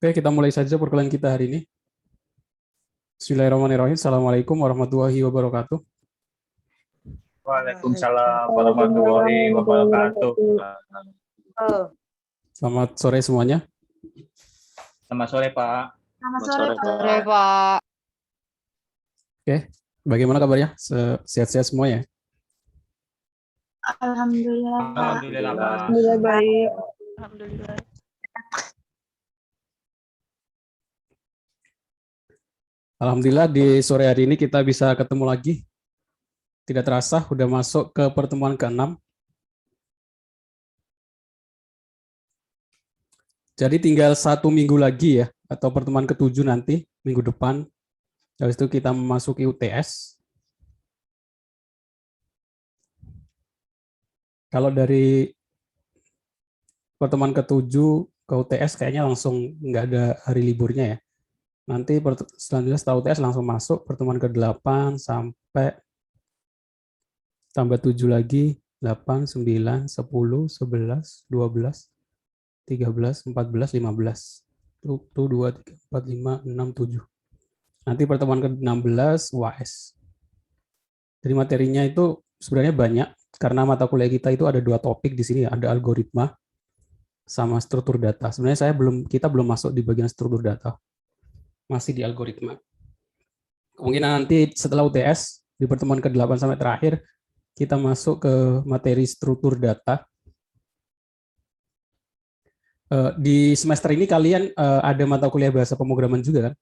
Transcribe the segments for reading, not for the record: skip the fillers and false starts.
Oke, kita mulai saja perkuliahan kita hari ini. Bismillahirrahmanirrahim. Assalamualaikum warahmatullahi wabarakatuh. Waalaikumsalam warahmatullahi wabarakatuh. Selamat sore semuanya. Selamat sore, Pak. Selamat sore, Sore, Pak. Oke, bagaimana kabarnya? Sehat-sehat semua ya? Alhamdulillah, Pak. Alhamdulillah, Pak. Alhamdulillah baik. Alhamdulillah. Alhamdulillah di sore hari ini kita bisa ketemu lagi. Tidak terasa, udah masuk ke pertemuan ke-6. Jadi tinggal 1 minggu lagi ya, atau pertemuan ke-7 nanti, minggu depan. Habis itu kita memasuki UTS. Kalau dari pertemuan ke-7 ke UTS kayaknya langsung nggak ada hari liburnya ya. Nanti selanjutnya setelah UTS langsung masuk pertemuan ke-8 sampai tambah 7 lagi, 8, 9, 10, 11, 12, 13, 14, 15. 1, 2, 3, 4, 5, 6, 7. Nanti pertemuan ke-16 UAS. Jadi materinya itu sebenarnya banyak, karena mata kuliah kita itu ada 2 topik di sini, ada algoritma sama struktur data. Sebenarnya kita belum masuk di bagian struktur data. Masih di algoritma. Kemungkinan nanti setelah UTS, di pertemuan ke-8 sampai terakhir, kita masuk ke materi struktur data. Di semester ini kalian ada mata kuliah bahasa pemrograman juga kan?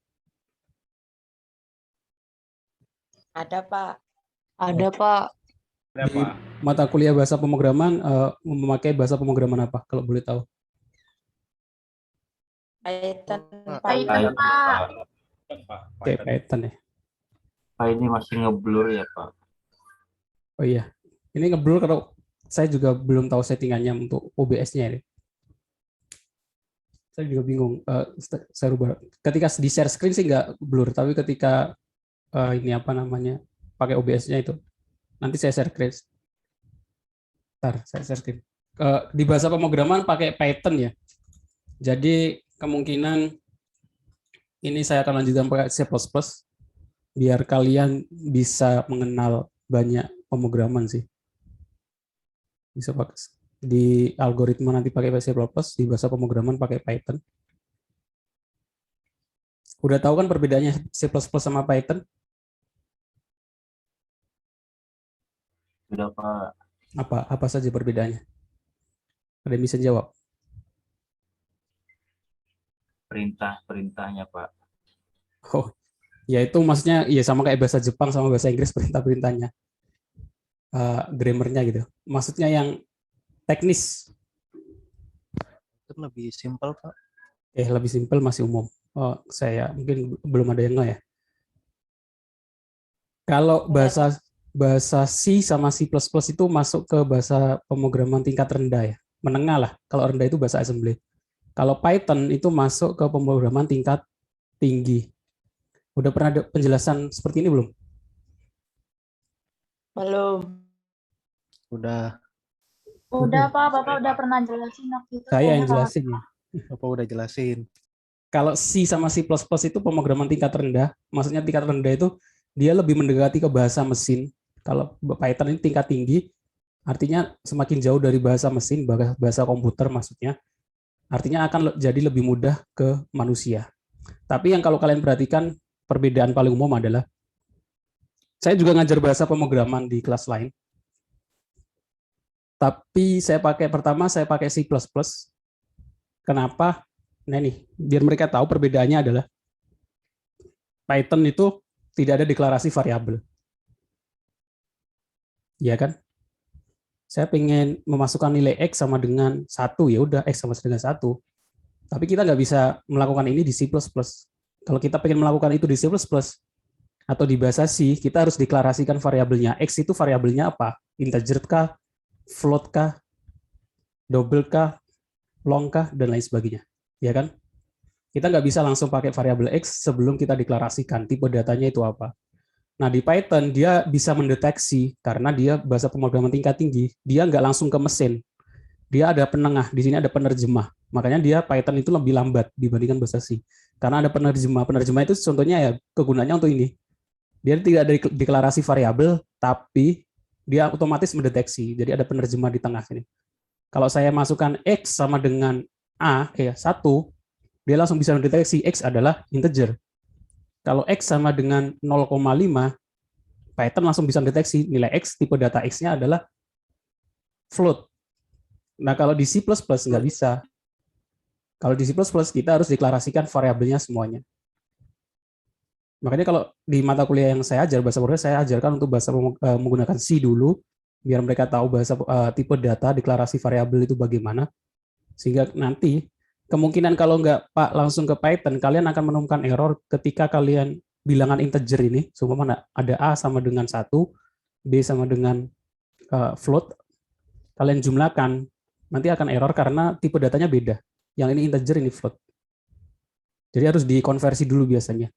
Ada, Pak. Ada, Pak. Di mata kuliah bahasa pemrograman memakai bahasa pemrograman apa kalau boleh tahu? Python, Pak. Python, Pak. Oke, Python ya. Pak, ini masih ngeblur ya, Pak? Oh iya, ini ngeblur kalau saya juga belum tahu settingannya untuk OBS-nya ini. Saya juga bingung. Saya rubah. Ketika di share screen sih nggak blur, tapi ketika ini apa namanya pakai OBS-nya itu, nanti saya share screen. Ntar saya share screen. Di bahasa pemrograman pakai Python ya. Jadi kemungkinan ini saya akan lanjutkan pakai C++, biar kalian bisa mengenal banyak pemrograman sih. Bisa pakai di algoritma nanti pakai C++, di bahasa pemrograman pakai Python. Udah tahu kan perbedaannya C++ sama Python? Sudah, Pak. Apa saja perbedaannya? Ada yang bisa jawab? Perintahnya, Pak. Oh, ya itu maksudnya ya sama kayak bahasa Jepang sama bahasa Inggris perintah-perintahnya. Grammarnya gitu. Maksudnya yang teknis. Itu lebih simpel, Pak. Lebih simpel masih umum. Oh, saya mungkin belum ada yang nggak ya. Kalau bahasa C sama C++ itu masuk ke bahasa pemrograman tingkat rendah ya. Menengah lah. Kalau rendah itu bahasa assembly. Kalau Python itu masuk ke pemrograman tingkat tinggi. Udah pernah ada penjelasan seperti ini belum? Belum. Udah, Udah, Pak. Bapak udah pernah jelasin waktu itu. Saya yang jelasin ya. Bapak udah jelasin. Kalau C sama C++ itu pemrograman tingkat rendah, maksudnya tingkat rendah itu dia lebih mendekati ke bahasa mesin. Kalau Python ini tingkat tinggi, artinya semakin jauh dari bahasa mesin, bahasa komputer maksudnya, artinya akan jadi lebih mudah ke manusia. Tapi yang kalau kalian perhatikan, perbedaan paling umum adalah, saya juga ngajar bahasa pemrograman di kelas lain, tapi saya pakai C++. Kenapa? Nah ini, biar mereka tahu perbedaannya adalah Python itu tidak ada deklarasi variabel. Ya kan? Saya pengen memasukkan nilai X sama dengan 1, ya udah X sama dengan 1. Tapi kita nggak bisa melakukan ini di C++. Kalau kita pengen melakukan itu di C++ atau di bahasa C, kita harus deklarasikan variabelnya. X itu variabelnya apa? Integer kah? Float kah? Double kah? Long kah? Dan lain sebagainya. Ya kan? Kita nggak bisa langsung pakai variabel X sebelum kita deklarasikan tipe datanya itu apa. Nah, di Python dia bisa mendeteksi karena dia bahasa pemrograman tingkat tinggi, dia nggak langsung ke mesin. dia ada penengah, di sini ada penerjemah. Makanya dia Python itu lebih lambat dibandingkan bahasa C. Karena ada penerjemah. Penerjemah itu contohnya ya kegunaannya untuk ini. Dia tidak ada deklarasi variabel, tapi dia otomatis mendeteksi. Jadi ada penerjemah di tengah sini. Kalau saya masukkan X sama dengan A, 1, dia langsung bisa mendeteksi X adalah integer. Kalau X sama dengan 0,5, Python langsung bisa mendeteksi nilai X, tipe data X-nya adalah float. Nah, kalau di C++ nggak bisa. Kalau di C++ kita harus deklarasikan variabelnya semuanya. Makanya kalau di mata kuliah yang saya ajar, bahasa programming, saya ajarkan untuk bahasa menggunakan C dulu, biar mereka tahu bahasa tipe data, deklarasi variabel itu bagaimana. Sehingga nanti, kemungkinan kalau nggak Pak langsung ke Python, kalian akan menemukan error ketika kalian bilangan integer ini, seumpama ada A sama dengan 1, B sama dengan float, kalian jumlahkan, nanti akan error karena tipe datanya beda. Yang ini integer, ini float. Jadi harus dikonversi dulu biasanya.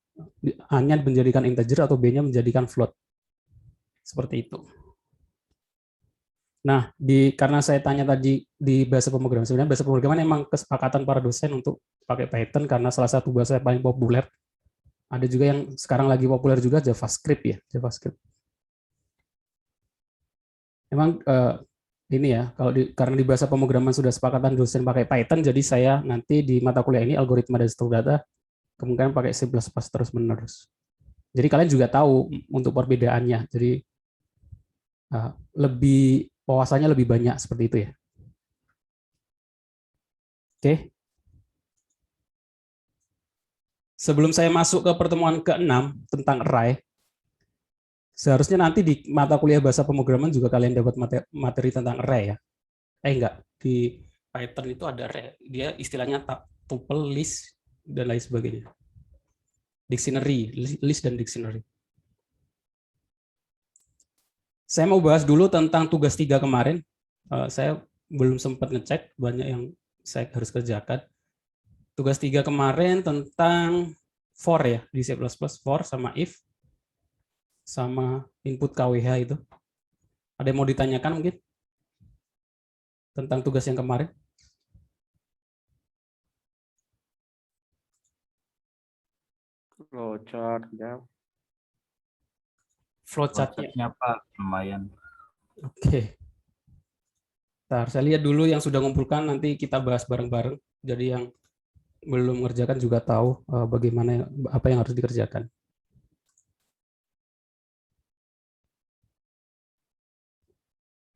A-nya menjadikan integer atau B-nya menjadikan float. Seperti itu. Nah, karena saya tanya tadi di bahasa pemrograman, sebenarnya bahasa pemrograman memang kesepakatan para dosen untuk pakai Python karena salah satu bahasa yang paling populer. Ada juga yang sekarang lagi populer juga JavaScript ya, JavaScript. Memang ini ya, karena di bahasa pemrograman sudah sepakatan dosen pakai Python, jadi saya nanti di mata kuliah ini algoritma dan struktur data kemungkinan pakai C++ terus-menerus. Jadi kalian juga tahu untuk perbedaannya. Jadi lebih wawasannya lebih banyak seperti itu ya. Oke. Sebelum saya masuk ke pertemuan ke-6 tentang array, seharusnya nanti di mata kuliah bahasa pemrograman juga kalian dapat materi tentang array ya. Enggak, di Python itu ada array. Dia istilahnya tuple, list, dan lain sebagainya. Dictionary, list dan dictionary. Saya mau bahas dulu tentang tugas 3 kemarin. Saya belum sempat ngecek, banyak yang saya harus kerjakan. Tugas 3 kemarin tentang for ya, di C++, for sama if, sama input KWH itu. Ada yang mau ditanyakan mungkin? Tentang tugas yang kemarin? Flowchart ya. Flowchart-nya Pak, lumayan. Oke. Ntar, saya lihat dulu yang sudah ngumpulkan, nanti kita bahas bareng-bareng. Jadi yang belum mengerjakan juga tahu bagaimana apa yang harus dikerjakan.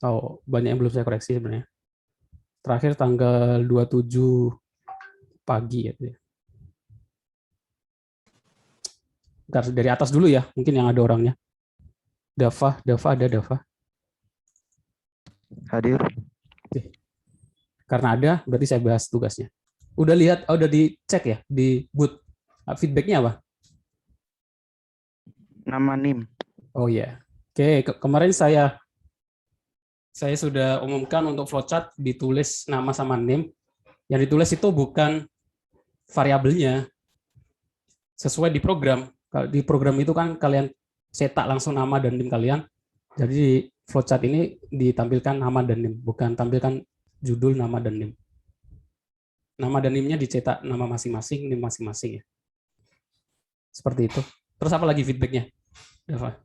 Oh, banyak yang belum saya koreksi sebenarnya. Terakhir tanggal 27 pagi ya. Ntar, dari atas dulu ya, mungkin yang ada orangnya. Dava ada Dava. Hadir. Oke. Karena ada, berarti saya bahas tugasnya. Udah lihat, udah dicek ya di boot. Feedbacknya apa? Nama NIM. Oh ya. Oke, kemarin saya sudah umumkan untuk flowchart ditulis nama sama name. Yang ditulis itu bukan variabelnya. Sesuai di program. Kalau di program itu kan kalian cetak langsung nama dan name kalian. Jadi di flowchart ini ditampilkan nama dan name, bukan tampilkan judul, nama dan name. Nama dan name-nya dicetak nama masing-masing, name masing-masing ya. Seperti itu. Terus apa lagi feedbacknya? Dava?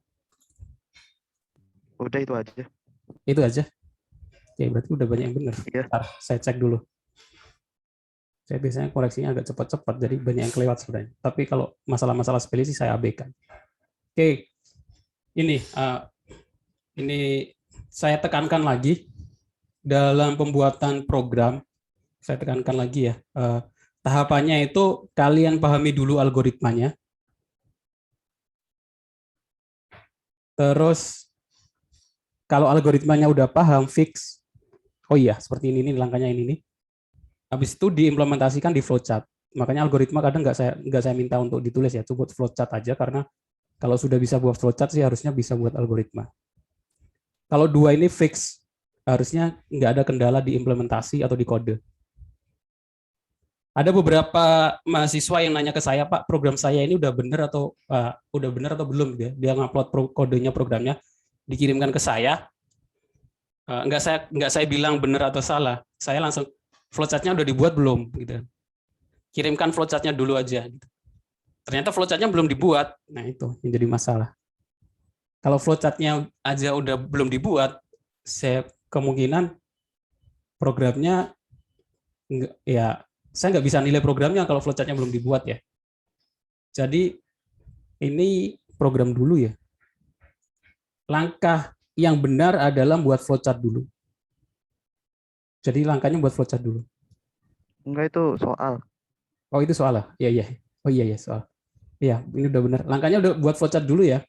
Udah itu aja. Itu aja. Oke, berarti udah banyak yang benar. Iya. Bentar, saya cek dulu. Saya biasanya koreksinya agak cepat-cepat, jadi banyak yang kelewat sebenarnya. Tapi kalau masalah-masalah sepele sih saya abaikan. Oke, ini saya tekankan lagi dalam pembuatan program. Saya tekankan lagi ya, tahapannya itu kalian pahami dulu algoritmanya. Terus kalau algoritmanya udah paham, fix. Oh iya, seperti ini langkahnya ini nih. Habis itu diimplementasikan di flowchart. Makanya algoritma kadang nggak saya minta untuk ditulis ya, cukup flowchart aja karena kalau sudah bisa buat flowchart sih harusnya bisa buat algoritma. Kalau dua ini fix, harusnya nggak ada kendala di implementasi atau di kode. Ada beberapa mahasiswa yang nanya ke saya, Pak, program saya ini udah benar atau belum? Dia ngupload kodenya programnya, dikirimkan ke saya. nggak saya bilang benar atau salah. Saya langsung flowchartnya udah dibuat belum gitu. Kirimkan flowchartnya dulu aja gitu. Ternyata flowchartnya belum dibuat. Nah, itu yang jadi masalah. Kalau flowchartnya aja udah belum dibuat, saya kemungkinan programnya ya saya nggak bisa nilai programnya kalau flowchartnya belum dibuat ya. Jadi ini program dulu ya. Langkah yang benar adalah buat flowchart dulu. Jadi langkahnya buat flowchart dulu. Enggak, itu soal. Oh, itu soal lah. Iya, iya. Oh iya, iya, soal. Iya, ini udah benar. Langkahnya udah buat flowchart dulu ya.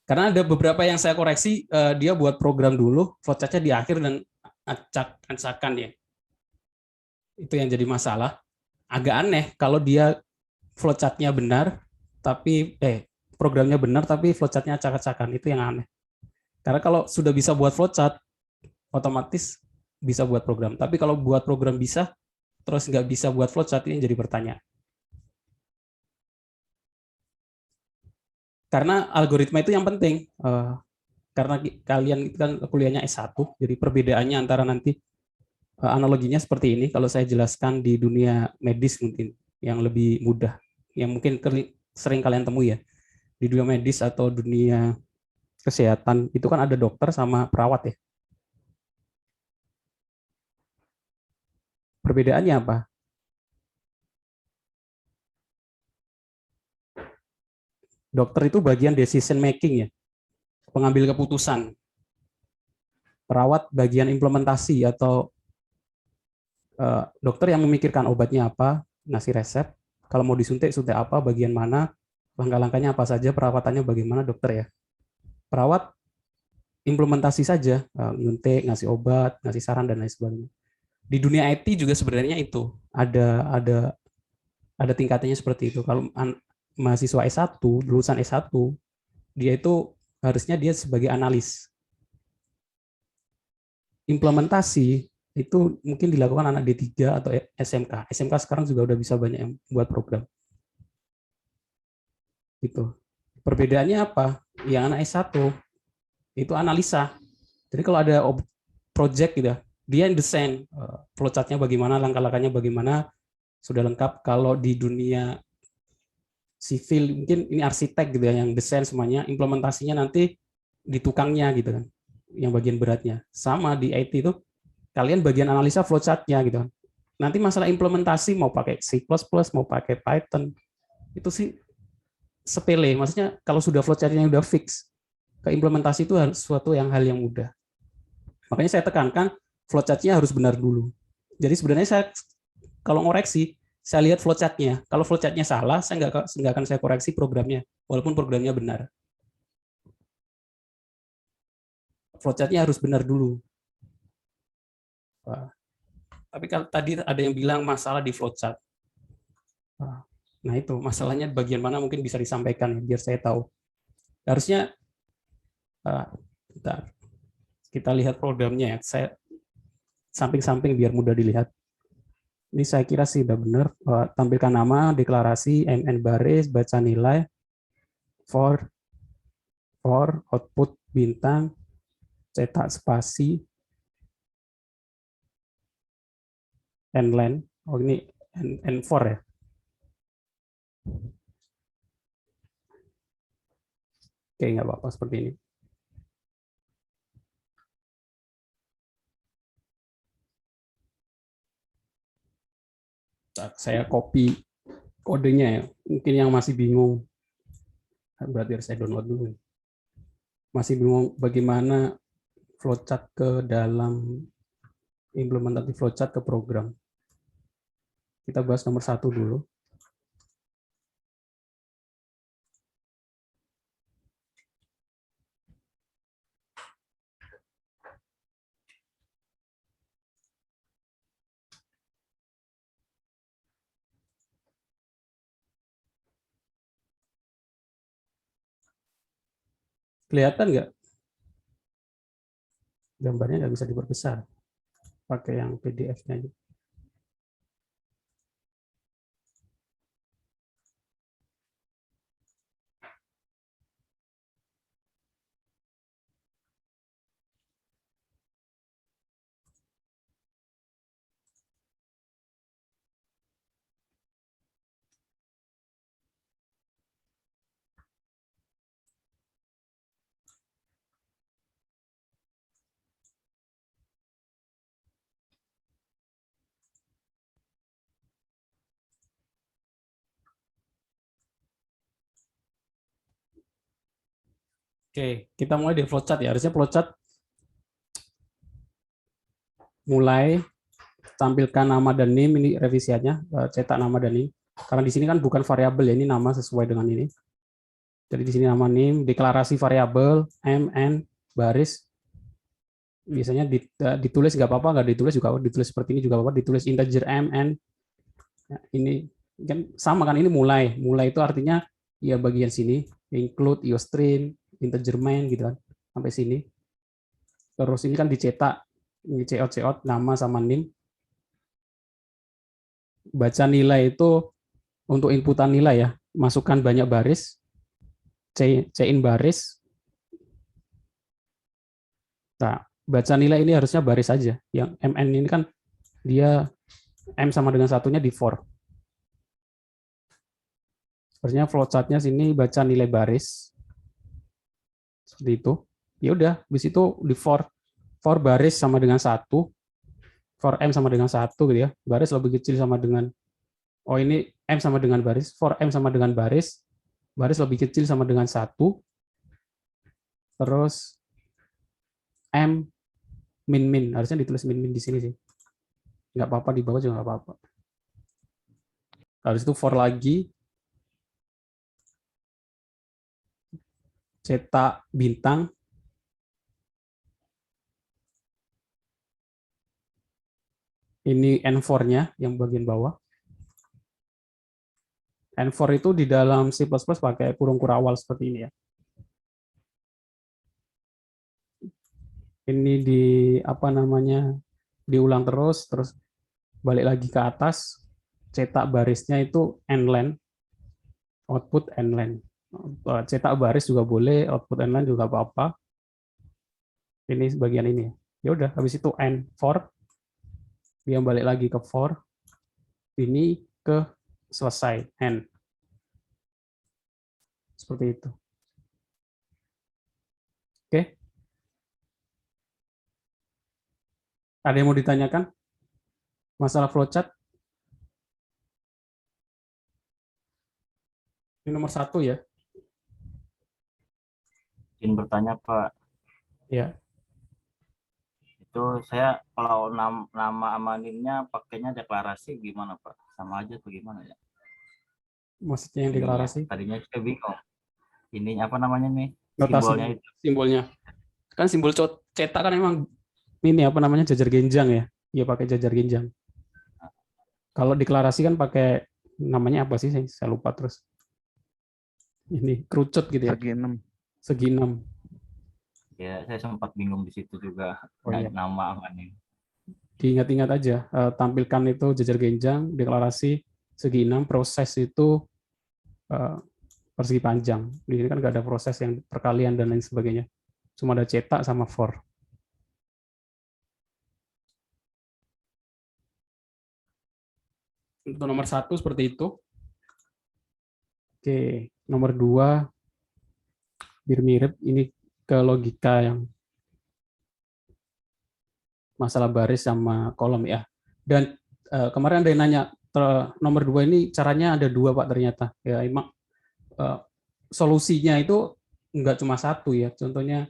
Karena ada beberapa yang saya koreksi, dia buat program dulu, flowchartnya di akhir dan acak-acakan ya. Itu yang jadi masalah. Agak aneh kalau dia flowchartnya benar, tapi programnya benar tapi flowchartnya acak-acakan. Itu yang aneh. Karena kalau sudah bisa buat flowchart, otomatis bisa buat program. Tapi kalau buat program bisa, terus nggak bisa buat flowchart, ini jadi pertanyaan. Karena algoritma itu yang penting. Karena kalian itu kan kuliahnya S1, jadi perbedaannya antara nanti analoginya seperti ini. Kalau saya jelaskan di dunia medis mungkin yang lebih mudah, yang mungkin sering kalian temui ya. Di dunia medis atau dunia kesehatan, itu kan ada dokter sama perawat ya. Perbedaannya apa? Dokter itu bagian decision making ya, pengambil keputusan. Perawat bagian implementasi atau dokter yang memikirkan obatnya apa, ngasih resep, kalau mau disuntik, suntik apa, bagian mana, langkah-langkahnya apa saja, perawatannya bagaimana dokter ya. Perawat implementasi saja, nyuntik, ngasih obat, ngasih saran dan lain sebagainya. Di dunia IT juga sebenarnya itu ada tingkatannya seperti itu. Kalau mahasiswa S1, lulusan S1, dia itu harusnya dia sebagai analis. Implementasi itu mungkin dilakukan anak D3 atau SMK. SMK sekarang juga udah bisa banyak yang buat program. Gitu. Perbedaannya apa? Yang anak S1 itu analisa. Jadi kalau ada project gitu, dia yang desain flowchartnya bagaimana, langkah-langkahnya bagaimana, sudah lengkap. Kalau di dunia sivil mungkin ini arsitek gitu ya, yang desain semuanya, implementasinya nanti di tukangnya gitu kan, yang bagian beratnya. Sama di IT itu kalian bagian analisa flowchartnya gitu kan. Nanti masalah implementasi mau pakai C++, mau pakai Python, itu sih sepele. Maksudnya kalau sudah flowchartnya udah fix, ke implementasi itu harus suatu hal yang mudah. Makanya saya tekankan flowchartnya harus benar dulu. Jadi sebenarnya saya kalau ngoreksi, saya lihat flowchartnya. Kalau flowchartnya salah, saya nggak akan saya koreksi programnya, walaupun programnya benar. Flowchartnya harus benar dulu. Tapi kalau tadi ada yang bilang masalah di flowchart. Nah itu masalahnya bagian mana mungkin bisa disampaikan ya, biar saya tahu. Harusnya kita lihat programnya ya. Saya samping-samping biar mudah dilihat. Ini saya kira sih udah benar. Tampilkan nama, deklarasi, MN baris, baca nilai, for, output bintang, cetak spasi, endline. Oh ini N4 ya. Oke, nggak apa-apa seperti ini. Saya copy kodenya ya. Mungkin yang masih bingung, berarti harus saya download dulu. Masih bingung bagaimana flowchart ke dalam implementasi flowchart ke program. Kita bahas nomor 1 dulu. Kelihatan nggak? Gambarnya nggak bisa diperbesar. Pakai yang PDF-nya aja. Oke, kita mulai dari flowchart ya. Harusnya flowchart mulai tampilkan nama dan name, ini revisiannya, cetak nama dan name. Karena di sini kan bukan variabel ya, ini nama sesuai dengan ini. Jadi di sini nama name, deklarasi variabel, m, n, baris. Biasanya ditulis nggak apa-apa, nggak ditulis juga ditulis seperti ini juga apa, ditulis integer m, n. Nah, ini kan sama kan, ini mulai itu artinya ya bagian sini, include, iostream, integer main gitu kan, sampai sini. Terus ini kan dicetak, ini cout, nama sama name. Baca nilai itu untuk inputan nilai ya, masukkan banyak baris, in baris. Nah, baca nilai ini harusnya baris saja. Yang mn ini kan dia m sama dengan satunya di for. Harusnya flowchart-nya sini baca nilai baris. Seperti itu. Ya udah, habis itu di for baris sama dengan 1, for m sama dengan 1 gitu ya. Baris lebih kecil sama dengan, oh ini m sama dengan baris, for m sama dengan baris lebih kecil sama dengan 1, terus m min, harusnya ditulis min di sini sih. Nggak apa-apa, di bawah juga nggak apa-apa. Habis itu for lagi, cetak bintang, ini N4-nya yang bagian bawah. N4 itu di dalam C++ pakai kurung kurawal seperti ini ya. Ini di apa namanya, diulang terus balik lagi ke atas, cetak barisnya itu nlen, output nlen. Cetak baris juga boleh, output nlen juga apa-apa. Ini bagian ini. Ya udah, habis itu N4, dia balik lagi ke for, ini ke selesai, N. Seperti itu. Oke. Ada yang mau ditanyakan? Masalah flowchart? Ini nomor 1 ya. Izin bertanya Pak, Ya. itu saya kalau nama amaninnya pakainya deklarasi gimana Pak? Sama aja tuh gimana ya? Maksudnya yang deklarasi? Tadinya saya bingung. Ini apa namanya nih? Notasi Simbolnya itu. simbolnya. Kan simbol cetak kan emang ini apa namanya, jajar genjang ya. Iya pakai jajar genjang. Kalau deklarasi kan pakai namanya apa sih? Saya lupa terus. Ini kerucut gitu ya. Segi 6. Ya, saya sempat bingung di situ juga. Oh, iya. Nama amanin. Diingat-ingat aja, tampilkan itu jajar genjang, deklarasi segi 6, proses itu persegi panjang. Di sini kan nggak ada proses yang perkalian dan lain sebagainya. Cuma ada cetak sama for. Untuk nomor 1 seperti itu. Oke, nomor 2 biar mirip, ini ke logika yang masalah baris sama kolom ya. Dan kemarin ada yang nanya, nomor 2 ini caranya ada 2 Pak ternyata. Ya emang solusinya itu enggak cuma 1 ya. Contohnya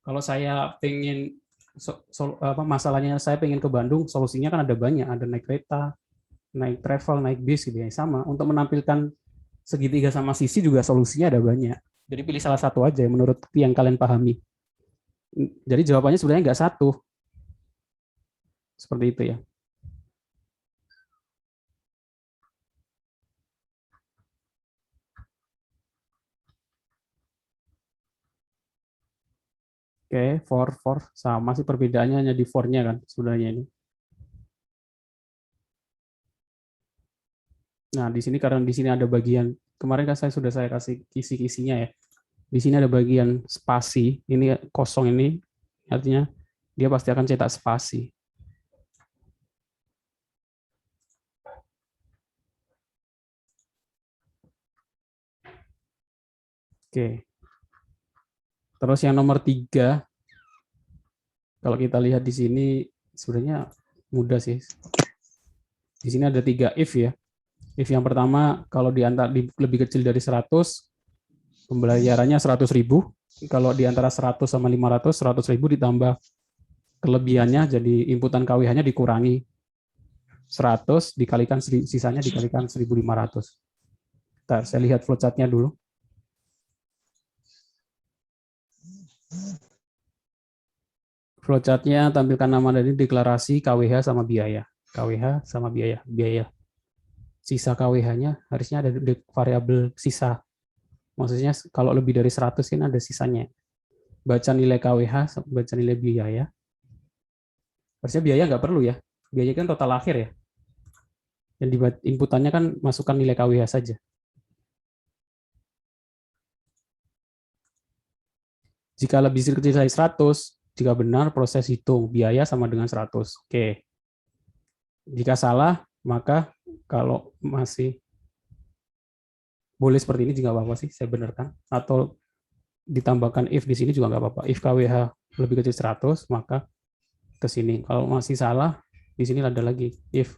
kalau saya pengen masalahnya saya pengen ke Bandung, solusinya kan ada banyak, ada naik kereta, naik travel, naik bis gitu ya. Sama untuk menampilkan segitiga sama sisi juga solusinya ada banyak. Jadi pilih salah satu aja yang menurut yang kalian pahami. Jadi jawabannya sebenarnya enggak 1. Seperti itu ya. Oke, for sama sih, perbedaannya hanya di for-nya kan sebenarnya ini. Nah, di sini karena di sini ada bagian, kemarin kan saya kasih kisi-kisinya ya. Di sini ada bagian spasi, ini kosong ini artinya dia pasti akan cetak spasi. Oke. Terus yang nomor 3, kalau kita lihat di sini sebenarnya mudah sih. Di sini ada 3 if ya. If yang pertama, kalau lebih kecil dari 100, pembayarannya 100.000. Kalau di antara 100 sama 500, 100.000 ditambah kelebihannya, jadi inputan KWH-nya dikurangi 100, dikalikan sisanya dikalikan 1.500. Bentar, saya lihat flowchart-nya dulu. Flowchart-nya tampilkan nama dari deklarasi KWH sama biaya. KWH sama biaya. Biaya. Sisa KWH-nya harusnya ada di variabel sisa. Maksudnya kalau lebih dari 100 kan ada sisanya. Baca nilai KWH, baca nilai biaya. Harusnya biaya nggak perlu ya. Biaya kan total akhir ya. Yang di inputannya kan masukkan nilai KWH saja. Jika lebih kecil dari 100, jika benar proses hitung biaya sama dengan 100. Oke. Jika salah, maka kalau masih boleh seperti ini juga nggak apa-apa sih, saya benarkan. Atau ditambahkan if di sini juga nggak apa-apa. If KWH lebih kecil 100, maka ke sini. Kalau masih salah, di sini ada lagi. If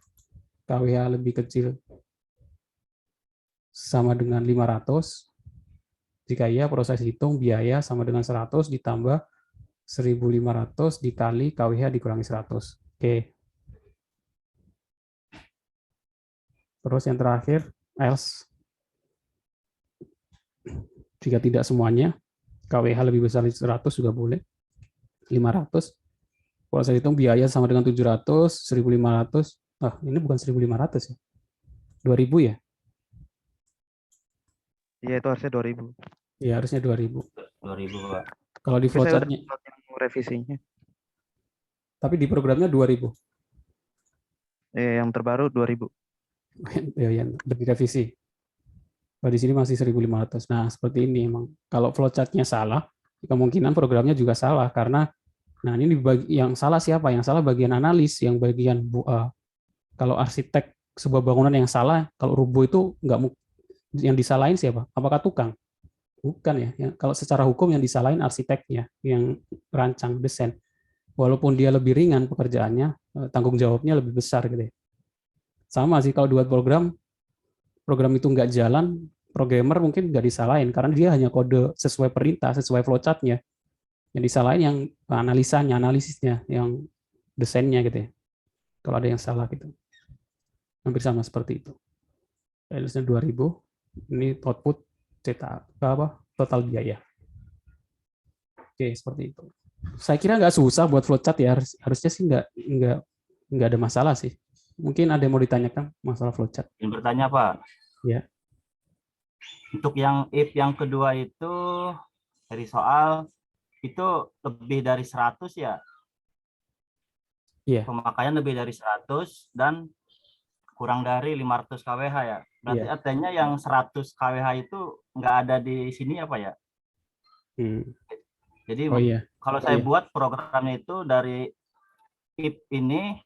KWH lebih kecil sama dengan 500, jika iya, proses hitung biaya sama dengan 100 ditambah 1.500 dikali KWH dikurangi 100. Oke. Terus yang terakhir, else. Jika tidak semuanya, KWH lebih besar dari 100 juga boleh. 500. Proses hitung biaya sama dengan 700, 1.500. Ini bukan 1.500 ya. 2.000 ya? Iya, itu harusnya 2.000. Iya, harusnya 2.000. 2.000, Pak. Kalau di Tapi saya udah flowchart-nya, yang revisinya. tapi di programnya 2.000. Yang terbaru 2.000. Ya, yang direvisi. Kalau di sini masih 1.500. Nah, seperti ini emang. Kalau flowchart-nya salah, kemungkinan programnya juga salah karena ini yang salah siapa? Yang salah bagian analis, yang bagian kalau arsitek sebuah bangunan yang salah, kalau rubuh itu yang disalahin siapa? Apakah tukang? Bukan ya. Kalau secara hukum yang disalahin arsiteknya, yang rancang desain. Walaupun dia lebih ringan pekerjaannya, tanggung jawabnya lebih besar gitu ya. Sama sih kalau buat program itu nggak jalan, programmer mungkin nggak disalahin karena dia hanya kode sesuai perintah, sesuai flowchart-nya. Yang disalahin yang analisanya, analisisnya, yang desainnya gitu ya. Kalau ada yang salah gitu. Hampir sama seperti itu. Value-nya 2.000. Ini output total biaya. Oke, seperti itu. Saya kira nggak susah buat flowchart ya. Harusnya sih nggak ada masalah sih. Mungkin ada yang mau ditanyakan masalah flowchart. Yang bertanya, Pak. Ya. Untuk yang if yang kedua itu dari soal itu lebih dari 100 ya. Iya. Pemakaian lebih dari 100 dan kurang dari 500 kWh ya. Berarti Iya. artinya yang 100 kWh itu nggak ada di sini apa ya? Jadi kalau saya buat programnya itu dari if ini,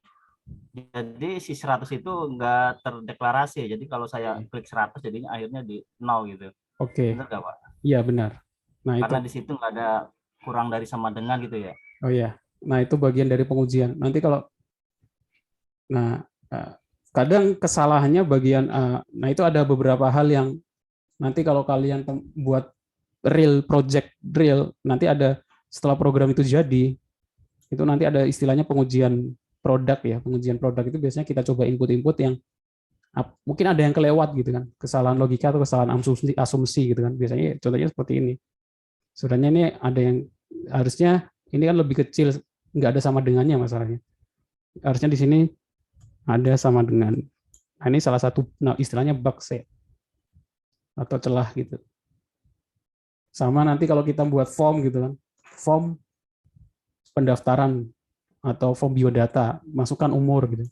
jadi si 100 itu nggak terdeklarasi. Jadi kalau saya klik 100 jadinya akhirnya di 0 gitu. Oke. Benar nggak, Pak? Iya, benar. Nah, karena itu di situ nggak ada kurang dari sama dengan gitu ya. Oh iya. Nah, itu bagian dari pengujian. Nanti kalau kadang kesalahannya bagian nah itu ada beberapa hal yang nanti kalau kalian buat real project real, nanti ada setelah program itu jadi, itu nanti ada istilahnya pengujian produk ya. Pengujian produk itu biasanya kita coba input-input yang mungkin ada yang kelewat gitu kan, kesalahan logika atau kesalahan asumsi gitu kan. Biasanya contohnya seperti ini. Sebenarnya ini ada yang harusnya ini kan lebih kecil, nggak ada sama dengannya masalahnya. Harusnya di sini ada sama dengan. Nah, ini salah satu istilahnya bug set atau celah gitu. Sama nanti kalau kita buat form gitu kan, form pendaftaran atau form biodata, masukkan umur gitu.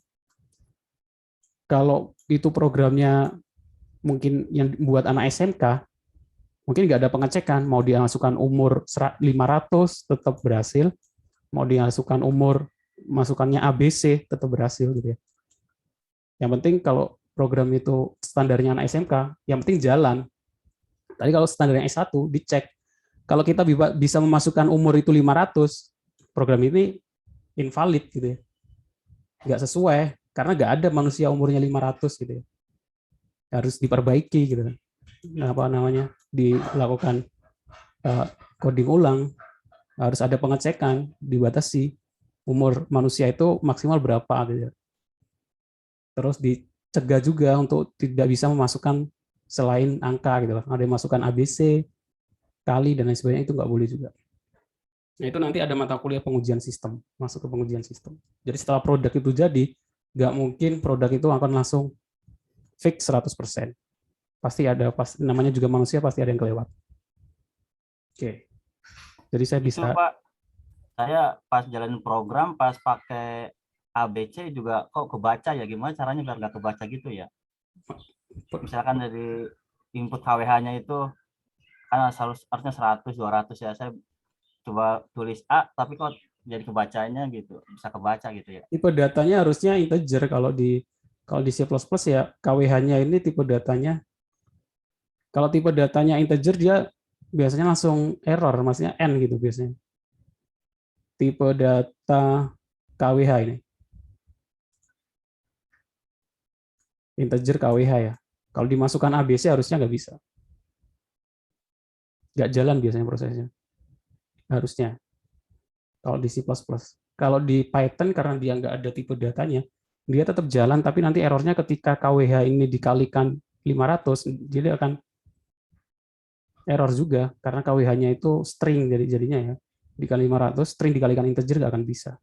Kalau itu programnya mungkin yang buat anak SMK, mungkin nggak ada pengecekan, mau dia masukkan umur 500 tetap berhasil, mau dia masukkan umur masukannya ABC tetap berhasil gitu ya. Yang penting kalau program itu standarnya anak SMK, yang penting jalan. Tadi kalau standarnya S1 dicek, kalau kita bisa memasukkan umur itu 500, program ini invalid gitu ya. Nggak sesuai, karena nggak ada manusia umurnya 500 gitu ya. Harus diperbaiki gitu. Nah, apa namanya? Dilakukan coding ulang, harus ada pengecekan, dibatasi umur manusia itu maksimal berapa gitu. Terus dicegah juga untuk tidak bisa memasukkan selain angka gitu. Ada yang masukkan ABC, kali dan lain sebagainya, itu nggak boleh juga. Nah, itu nanti ada mata kuliah pengujian sistem, masuk ke pengujian sistem. Jadi setelah produk itu jadi, nggak mungkin produk itu akan langsung fix 100%. Pasti ada, namanya juga manusia, pasti ada yang kelewat. Oke. Jadi saya Itu bisa, Pak, saya pas jalanin program, pas pakai ABC juga kok kebaca ya, gimana caranya biar nggak kebaca gitu ya? Misalkan dari input KWH-nya itu kan harusnya 100, 200 ya, saya coba tulis A, tapi kok jadi kebacanya gitu, bisa kebaca gitu ya. tipe datanya harusnya integer. Kalau di C++ ya KWH-nya ini tipe datanya. Kalau tipe datanya integer dia biasanya langsung error, maksudnya N gitu biasanya. Tipe data KWH ini. Integer KWH ya. Kalau dimasukkan ABC harusnya nggak bisa. Nggak jalan biasanya prosesnya. Harusnya. Kalau di C++. Kalau di Python karena dia nggak ada tipe datanya, dia tetap jalan, tapi nanti errornya ketika KWH ini dikalikan 500, jadi akan error juga, karena KWH-nya itu string jadinya ya. Dikali 500, string dikalikan integer nggak akan bisa.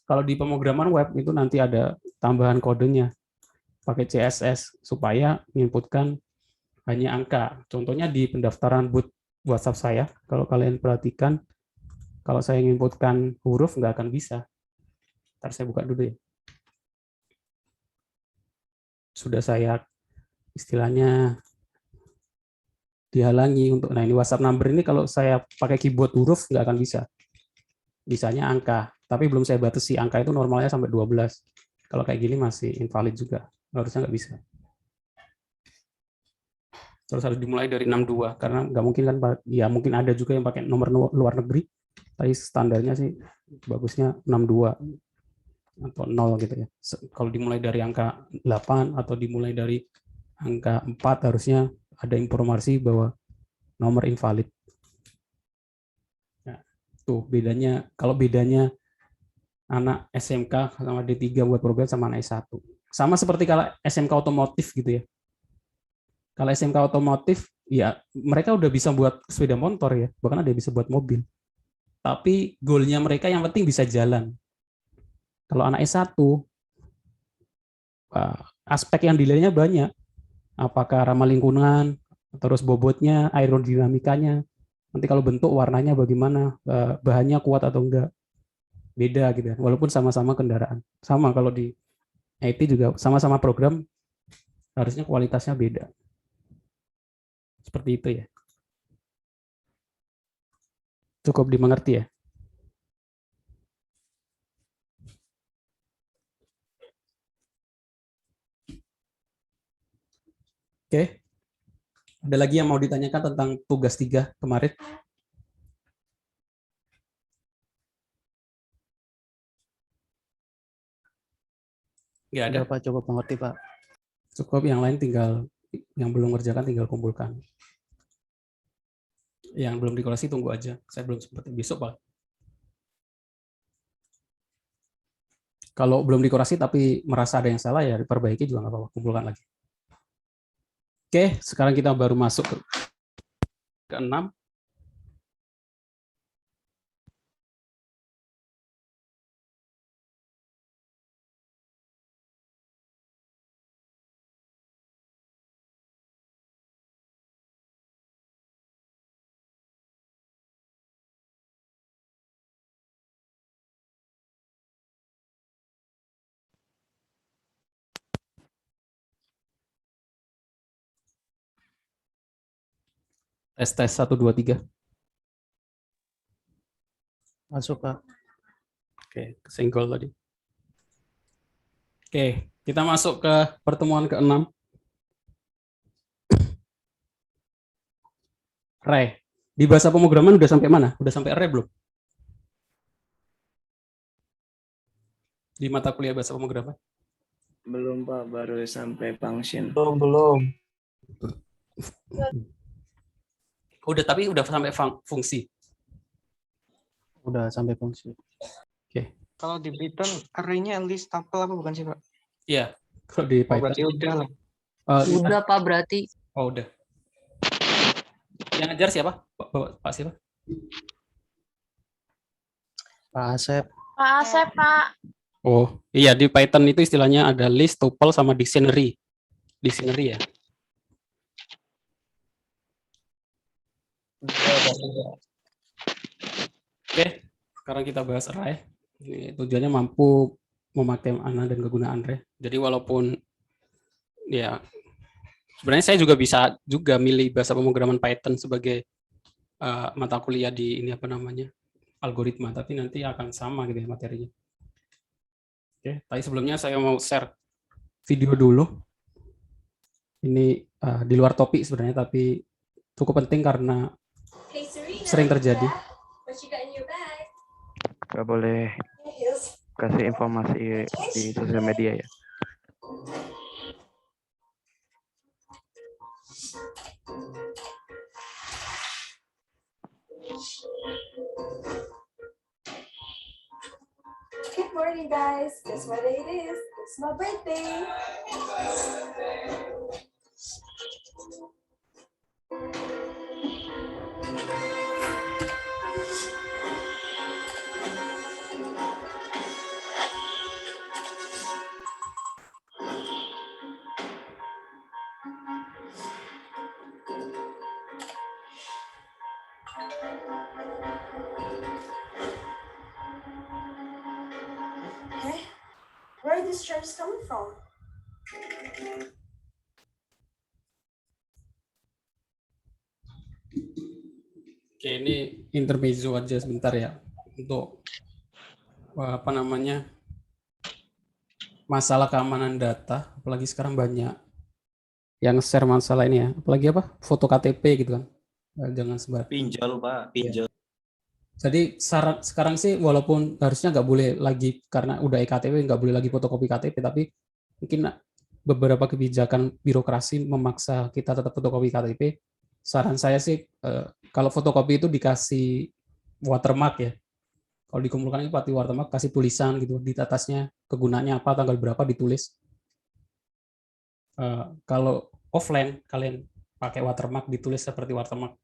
Kalau di pemrograman web itu nanti ada tambahan kodenya, pakai CSS, supaya menginputkan hanya angka. Contohnya di pendaftaran boot WhatsApp saya, kalau kalian perhatikan, kalau saya menginputkan huruf nggak akan bisa. Ntar saya buka dulu ya. Sudah saya istilahnya dihalangi untuk, nah ini WhatsApp number ini kalau saya pakai keyboard huruf nggak akan bisa. Bisanya angka, tapi belum saya batasi, angka itu normalnya sampai 12. Kalau kayak gini masih invalid juga, harusnya nggak bisa. Terus harus dimulai dari 62, karena nggak mungkin kan, ya mungkin ada juga yang pakai nomor luar negeri, tapi standarnya sih bagusnya 62 atau 0 gitu ya. Kalau dimulai dari angka 8 atau dimulai dari angka 4 harusnya ada informasi bahwa nomor invalid. Nah, tuh bedanya, kalau bedanya anak SMK sama D3 buat program sama anak S1. Sama seperti kalau SMK otomotif gitu ya. Kalau SMK otomotif, ya mereka udah bisa buat sepeda motor ya, bahkan ada yang bisa buat mobil. Tapi goalnya mereka yang penting bisa jalan. Kalau anak S1, aspek yang dinilainya banyak. Apakah ramah lingkungan, terus bobotnya, aerodinamikanya, nanti kalau bentuk warnanya bagaimana, bahannya kuat atau enggak. Beda gitu. Walaupun sama-sama kendaraan. Sama kalau di IT juga sama-sama program, harusnya kualitasnya beda. Seperti itu ya. Cukup dimengerti ya. Oke. Ada lagi yang mau ditanyakan tentang tugas 3 kemarin? Nggak ada. Udah Pak, cukup mengerti Pak. Cukup, yang lain tinggal, yang belum ngerjakan tinggal kumpulkan. Yang belum dikoreksi tunggu aja. Saya belum sempat, besok Pak. Kalau belum dikoreksi tapi merasa ada yang salah ya diperbaiki juga nggak apa-apa, kumpulkan lagi. Oke, sekarang kita baru masuk ke 6. Tes 1 2 3. Masuk Pak. Oke, kesenggol tadi. Oke, kita masuk ke pertemuan ke-6. Array. Di bahasa pemrograman udah sampai mana? Udah sampai array belum? Di mata kuliah bahasa pemrograman? Belum Pak, baru sampai function. Belum. Udah, tapi udah sampai fungsi. Udah sampai fungsi. Kalau di Python array-nya list tuple apa bukan sih, Pak? Iya, kalau di Oh, Python. berarti udah lah. Udah Pak berarti. Oh, udah. Yang ngajar siapa? Pak siapa? Pak Asep. Pak Asep, Pak. Oh, iya, di Python itu istilahnya ada list, tuple, sama dictionary. Dictionary ya. Oke, sekarang kita bahas array. Ini tujuannya mampu memakai makna dan kegunaan array. Jadi walaupun ya sebenarnya saya juga bisa juga milih bahasa pemrograman Python sebagai mata kuliah di ini apa namanya algoritma, tapi nanti akan sama gitu ya materinya. Oke, tapi sebelumnya saya mau share video dulu. Ini di luar topik sebenarnya, tapi cukup penting karena sering terjadi. Gak boleh kasih informasi di sosial media ya. Good morning, guys. Guess what day it is? It's my birthday. Hey, where are these germs coming from? Oke, ini intermezzo aja sebentar ya untuk apa namanya masalah keamanan data, apalagi sekarang banyak yang share masalah ini ya, apalagi apa foto KTP gitu kan, jangan sebar. Pinjol, Pak, pinjol. Jadi sekarang sih walaupun harusnya nggak boleh lagi karena udah eKTP nggak boleh lagi fotokopi KTP, tapi mungkin beberapa kebijakan birokrasi memaksa kita tetap fotokopi KTP. Saran saya sih kalau fotokopi itu dikasih watermark ya. Kalau dikumpulkan itu pakai watermark, kasih tulisan gitu di atasnya kegunaannya apa, tanggal berapa ditulis. Kalau offline kalian pakai watermark, ditulis seperti watermark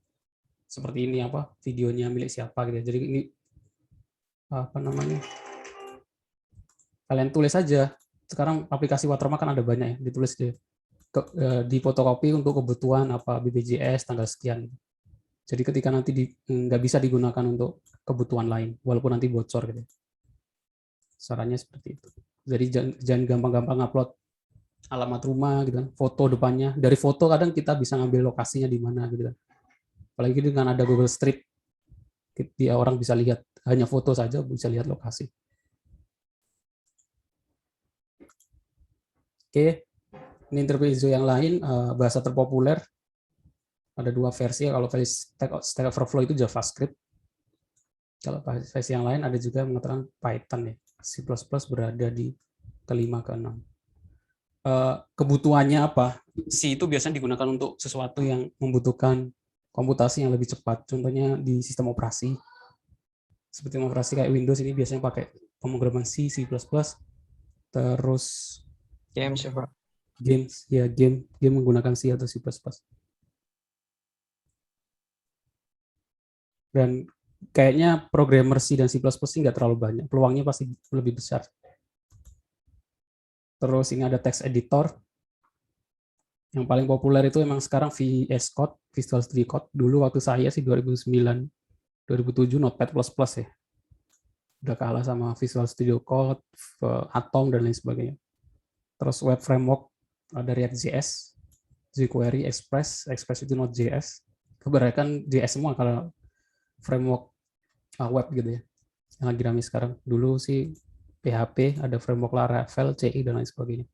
seperti ini apa videonya milik siapa gitu. Jadi ini apa namanya? Kalian tulis aja. Sekarang aplikasi watermark kan ada banyak ya, ditulis di fotokopi untuk kebutuhan apa BPJS tanggal sekian. Jadi ketika nanti nggak bisa digunakan untuk kebutuhan lain, walaupun nanti bocor gitu. Sarannya seperti itu. Jadi jangan gampang-gampang upload alamat rumah gitu kan, foto depannya. Dari foto kadang kita bisa ngambil lokasinya di mana gitu kan. Apalagi dengan ada Google Street, dia orang bisa lihat hanya foto saja bisa lihat lokasi. Oke, ini intermezzo yang lain, bahasa terpopuler ada dua versi. Kalau versi Stack Overflow itu JavaScript. Kalau versi yang lain ada juga yang mengatakan Python ya. C++ berada di kelima ke-6. Kebutuhannya apa? C itu biasanya digunakan untuk sesuatu yang membutuhkan komputasi yang lebih cepat. Contohnya di sistem operasi. Seperti operasi kayak Windows ini biasanya pakai pemrograman C++. Terus Games ya, Pak. games ya, game menggunakan C atau C++. Dan kayaknya programmer C dan C++ sih nggak terlalu banyak, peluangnya pasti lebih besar. Terus ini ada text editor. Yang paling populer itu emang sekarang VS Code, Visual Studio Code. Dulu waktu saya sih 2009, 2007 Notepad++ ya. Udah kalah sama Visual Studio Code, Atom dan lain sebagainya. Terus web framework ada React.js, jQuery, Express itu Node.js. Kebanyakan JS semua kalau framework web gitu ya. Yang lagi ramai sekarang. Dulu sih PHP, ada framework Laravel, CI dan lain sebagainya.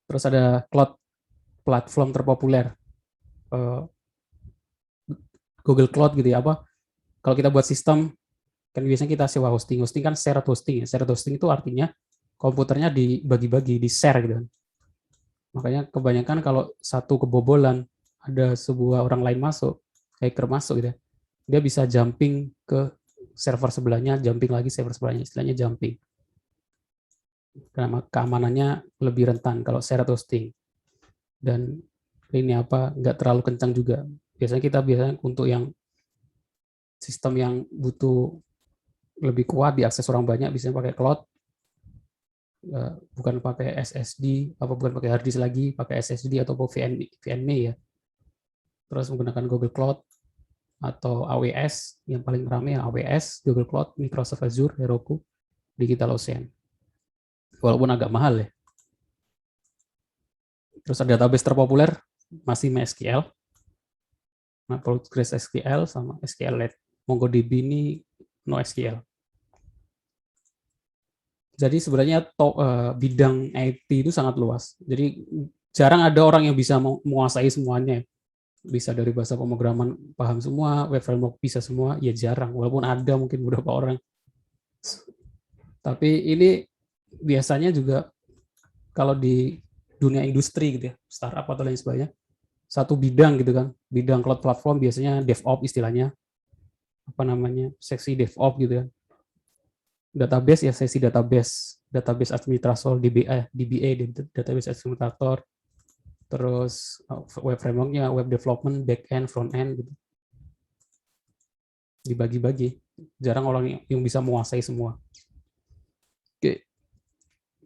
Terus ada cloud platform terpopuler, Google Cloud gitu ya. Apa? Kalau kita buat sistem, kan biasanya kita sewa hosting. Hosting kan shared hosting ya. Shared hosting itu artinya komputernya dibagi-bagi, di-share gitu kan. Makanya kebanyakan kalau satu kebobolan, ada sebuah orang lain masuk, hacker masuk gitu ya, dia bisa jumping ke server sebelahnya, jumping lagi server sebelahnya, istilahnya jumping. Karena keamanannya lebih rentan kalau shared hosting. Dan ini nggak terlalu kencang juga. Biasanya untuk yang sistem yang butuh lebih kuat diakses orang banyak, biasanya pakai cloud, bukan pakai SSD, bukan pakai hard disk lagi, pakai SSD atau VNMe ya. Terus menggunakan Google Cloud atau AWS, yang paling ramai ya AWS, Google Cloud, Microsoft Azure, Heroku, DigitalOcean. Walaupun agak mahal ya. Terus ada database terpopuler masih MySQL, PostgreSQL sama SQLite. MongoDB ini NoSQL. Jadi sebenarnya bidang IT itu sangat luas. Jadi jarang ada orang yang bisa menguasai semuanya. Bisa dari bahasa pemrograman paham semua, web framework bisa semua, ya jarang. Walaupun ada mungkin beberapa orang. Tapi ini biasanya juga kalau di dunia industri gitu ya, startup atau lain sebagainya, satu bidang gitu kan, bidang cloud platform biasanya DevOps istilahnya, seksi DevOps gitu kan. Database ya sesi database administrator, DBA, database administrator, terus web frameworknya, web development, back end, front end gitu. Dibagi-bagi, jarang orang yang bisa menguasai semua. Oke.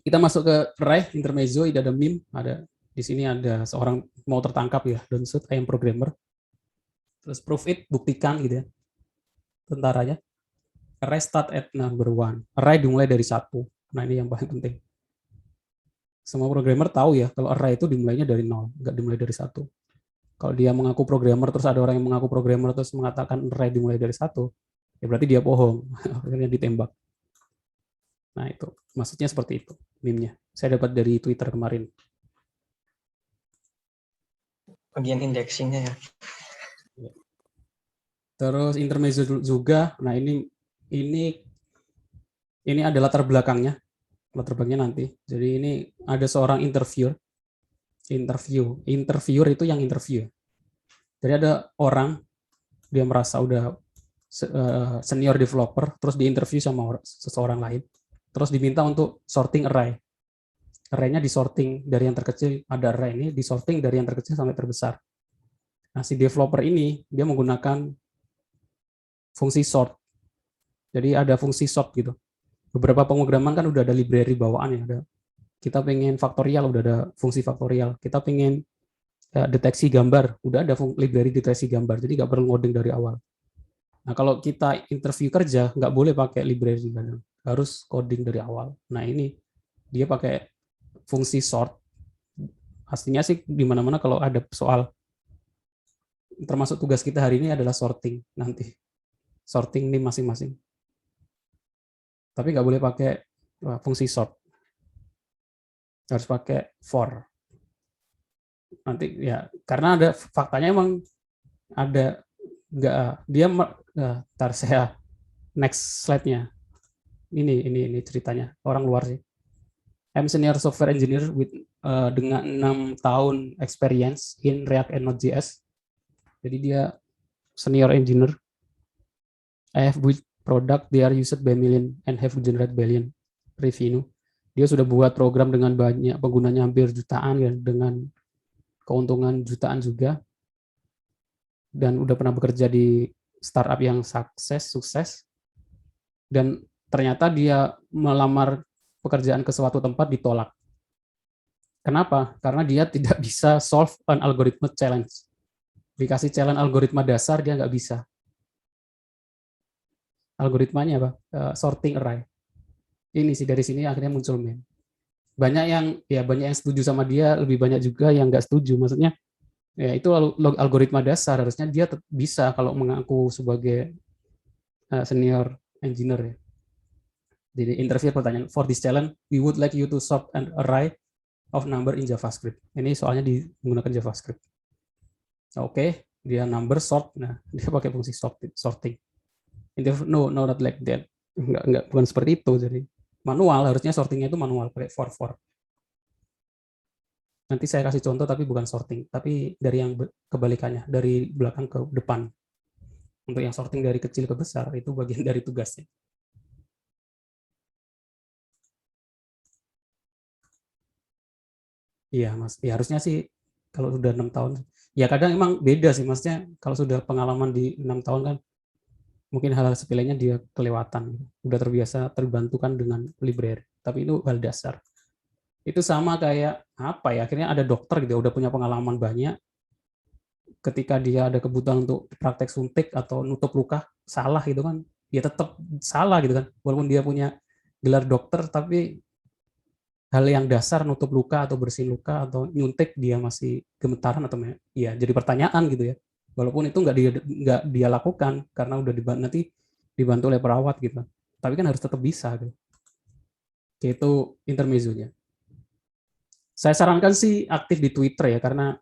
Kita masuk ke array, intermezzo, ada meme, di sini ada seorang mau tertangkap ya, don't shoot, I am programmer. Terus prove it, buktikan gitu ya. Tentaranya. Array start at number 1. Array dimulai dari 1. Nah, ini yang paling penting. Semua programmer tahu ya, kalau array itu dimulainya dari 0, nggak dimulai dari 1. Kalau dia mengaku programmer, terus ada orang yang mengaku programmer, terus mengatakan array dimulai dari 1, ya berarti dia bohong. Akhirnya ditembak. Nah, itu. Maksudnya seperti itu, meme-nya. Saya dapat dari Twitter kemarin. Bagian indexingnya ya. Terus intermezzo juga. Nah, ini ada latar belakangnya nanti. Jadi ini ada seorang interviewer itu yang interview. Jadi ada orang, dia merasa udah senior developer, terus diinterview sama seseorang lain, terus diminta untuk sorting array. Array-nya disorting dari yang terkecil, ada array ini disorting dari yang terkecil sampai terbesar. Nah, si developer ini dia menggunakan fungsi sort. Jadi ada fungsi sort gitu. Beberapa pemrograman kan udah ada library bawaan ya, kita pengen faktorial, udah ada fungsi faktorial. Kita pengen deteksi gambar, udah ada library deteksi gambar. Jadi nggak perlu ngoding dari awal. Nah, kalau kita interview kerja, nggak boleh pakai library, harus coding dari awal. Nah, ini dia pakai fungsi sort. Pastinya sih di mana-mana kalau ada soal, termasuk tugas kita hari ini adalah sorting nanti. Sorting nih masing-masing. Tapi nggak boleh pakai fungsi sort. Harus pakai for. Nanti ya, karena ada faktanya emang ada ntar saya next slide-nya. Ini ceritanya. Orang luar sih. I'm senior software engineer dengan 6 tahun experience in React and Node.js. Jadi dia senior engineer. I have built product, they are used by million and have generate billion revenue. Dia sudah buat program dengan banyak penggunanya hampir jutaan ya, dengan keuntungan jutaan juga. Dan udah pernah bekerja di startup yang sukses. Dan ternyata dia melamar pekerjaan ke suatu tempat ditolak. Kenapa? Karena dia tidak bisa solve an algorithm challenge. Dikasih challenge algoritma dasar, dia nggak bisa. Algoritmanya apa? Sorting array. Ini sih, dari sini akhirnya muncul meme. Banyak yang setuju sama dia, lebih banyak juga yang nggak setuju. Maksudnya, ya itu algoritma dasar, harusnya dia bisa kalau mengaku sebagai senior engineer ya. Jadi interview pertanyaan, for this challenge, we would like you to sort an array of number in JavaScript. Ini soalnya menggunakan JavaScript. Oke, dia number sort, nah dia pakai fungsi sorting. No, not like that. Enggak, bukan seperti itu. Jadi manual, harusnya sortingnya itu manual, pakai for. Nanti saya kasih contoh, tapi bukan sorting, tapi dari yang kebalikannya, dari belakang ke depan. Untuk yang sorting dari kecil ke besar itu bagian dari tugasnya. Iya, Mas. Ya harusnya sih kalau sudah 6 tahun. Ya kadang emang beda sih, Masnya. Kalau sudah pengalaman di 6 tahun kan mungkin hal-hal sepelenya dia kelewatan. Udah terbiasa terbantukan dengan library. Tapi itu hal dasar. Itu sama kayak apa ya? Akhirnya ada dokter gitu, udah punya pengalaman banyak. Ketika dia ada kebutuhan untuk praktek suntik atau nutup luka salah gitu kan, ya tetap salah gitu kan. Walaupun dia punya gelar dokter, tapi hal yang dasar nutup luka atau bersihin luka atau nyuntik dia masih gemetaran atau ya jadi pertanyaan gitu ya. Walaupun itu nggak dia lakukan karena udah nanti dibantu oleh perawat gitu. Tapi kan harus tetap bisa gitu. Itu intermezzonya. Saya sarankan sih aktif di Twitter ya, karena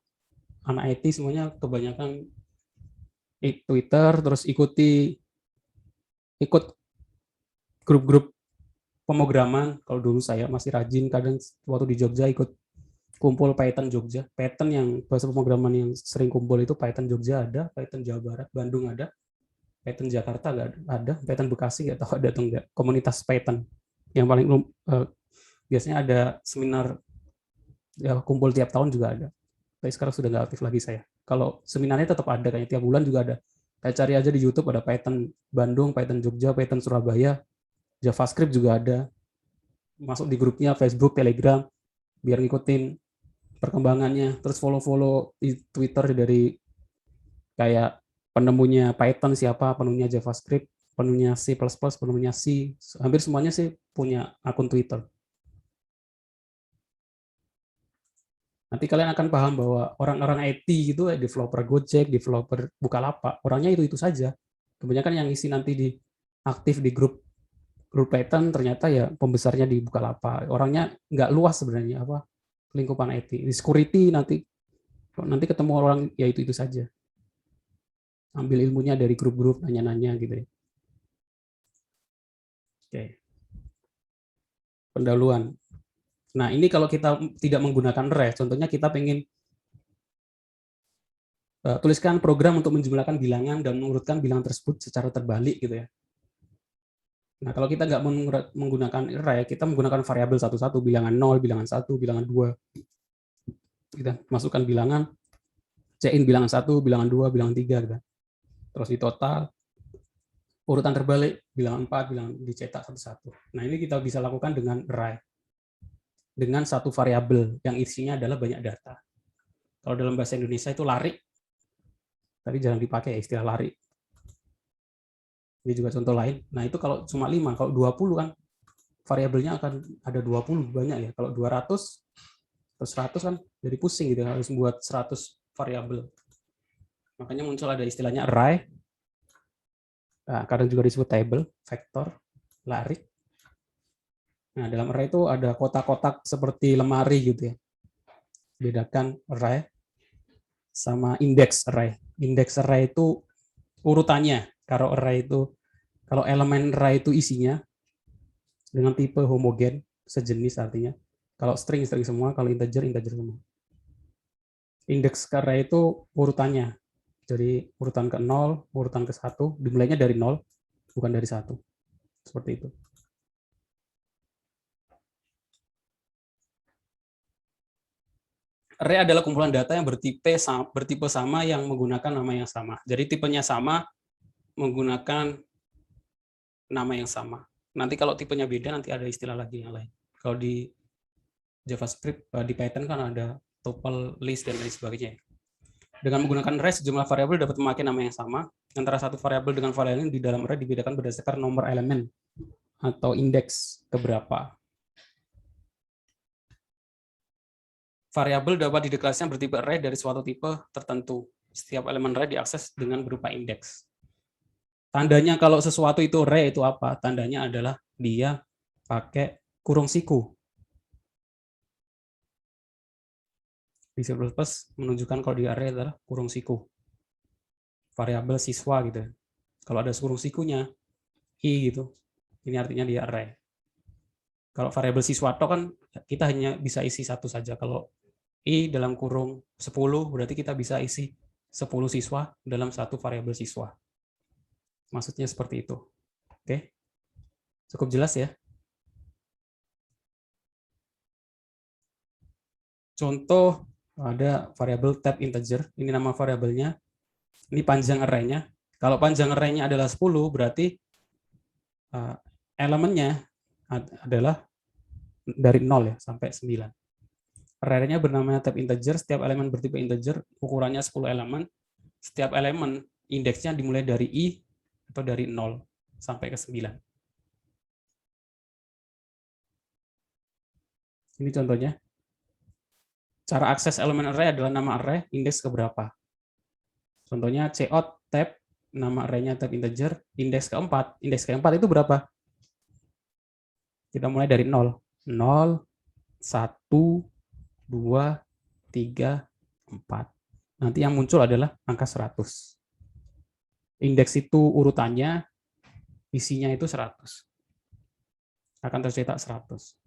anak IT semuanya kebanyakan Twitter, terus ikut grup-grup pemrograman. Kalau dulu saya masih rajin, kadang waktu di Jogja ikut kumpul Python Jogja. Python yang bahasa pemrograman yang sering kumpul itu Python Jogja ada, Python Jawa Barat, Bandung ada, Python Jakarta nggak ada, Python Bekasi nggak tahu ada atau enggak. Komunitas Python yang paling biasanya ada seminar ya, kumpul tiap tahun juga ada. Tapi sekarang sudah nggak aktif lagi saya. Kalau seminarnya tetap ada, kayaknya tiap bulan juga ada. Saya cari aja di YouTube, ada Python Bandung, Python Jogja, Python Surabaya, JavaScript juga ada. Masuk di grupnya Facebook, Telegram, biar ngikutin perkembangannya. Terus follow-follow di Twitter dari kayak penemunya Python siapa, penemunya JavaScript, penemunya C++, penemunya C. Hampir semuanya sih punya akun Twitter. Nanti kalian akan paham bahwa orang-orang IT gitu, developer Gojek, developer Bukalapak, orangnya itu saja. Kebanyakan yang isi nanti di aktif di grup Python ternyata ya pembesarnya di Bukalapak. Orangnya nggak luas sebenarnya apa lingkupan IT. Di security nanti ketemu orang ya itu saja. Ambil ilmunya dari grup-grup, nanya-nanya gitu ya. Oke. Pendahuluan. Nah, ini kalau kita tidak menggunakan REST, contohnya kita pengen tuliskan program untuk menjumlahkan bilangan dan mengurutkan bilangan tersebut secara terbalik gitu ya. Nah, kalau kita nggak menggunakan array, kita menggunakan variabel satu-satu, bilangan 0, bilangan 1, bilangan 2. Kita masukkan bilangan, C-in bilangan 1, bilangan 2, bilangan 3. Gitu. Terus di total, urutan terbalik, bilangan 4, bilangan dicetak satu-satu. Nah, ini kita bisa lakukan dengan array. Dengan satu variabel yang isinya adalah banyak data. Kalau dalam bahasa Indonesia itu lari, tapi jarang dipakai ya istilah lari. Ini juga contoh lain. Nah, itu kalau cuma 5, kalau 20 kan variabelnya akan ada 20 banyak ya. Kalau 200 atau 100 kan jadi pusing gitu, harus buat 100 variabel. Makanya muncul ada istilahnya array. Nah, kadang juga disebut table, vektor, lari. Nah, dalam array itu ada kotak-kotak seperti lemari gitu ya. Bedakan array sama index array. Index array itu urutannya. Kalau array itu, kalau elemen array itu isinya dengan tipe homogen, sejenis artinya. Kalau string semua, kalau integer semua. Index array itu urutannya. Jadi urutan ke 0, urutan ke 1, dimulainya dari 0, bukan dari 1. Seperti itu. Array adalah kumpulan data yang bertipe sama yang menggunakan nama yang sama. Jadi tipenya sama menggunakan nama yang sama. Nanti kalau tipenya beda nanti ada istilah lagi yang lain. Kalau di JavaScript, di Python kan ada tuple, list, dan lain sebagainya. Dengan menggunakan array, sejumlah variabel dapat memakai nama yang sama. Antara satu variabel dengan variabel lain di dalam array dibedakan berdasarkan nomor elemen atau indeks keberapa. Variabel dapat dideklarasikan bertipe array dari suatu tipe tertentu. Setiap elemen array diakses dengan berupa indeks. Tandanya kalau sesuatu itu array itu apa? Tandanya adalah dia pakai kurung siku. Di C++ menunjukkan kalau di array adalah kurung siku. Variabel siswa gitu. Kalau ada kurung sikunya, i gitu. Ini artinya dia array. Kalau variabel siswato kan kita hanya bisa isi satu saja. Kalau i dalam kurung 10 berarti kita bisa isi 10 siswa dalam satu variabel siswa. Maksudnya seperti itu. Oke. Cukup jelas ya? Contoh ada variabel tab integer, ini nama variabelnya. Ini panjang array-nya. Kalau panjang array-nya adalah 10, berarti elemennya adalah dari 0 ya sampai 9. Array-nya bernama tab integer, setiap elemen bertipe integer, ukurannya 10 elemen. Setiap elemen indeksnya dimulai dari i atau dari 0 sampai ke 9. Ini contohnya. Cara akses elemen array adalah nama array, indeks keberapa. Contohnya cout tab, nama array-nya tab integer, indeks keempat. Indeks keempat itu berapa? Kita mulai dari 0. 0, 1, 2, 3, 4. Nanti yang muncul adalah angka 100. Indeks itu urutannya, isinya itu 100. Akan tercetak 100.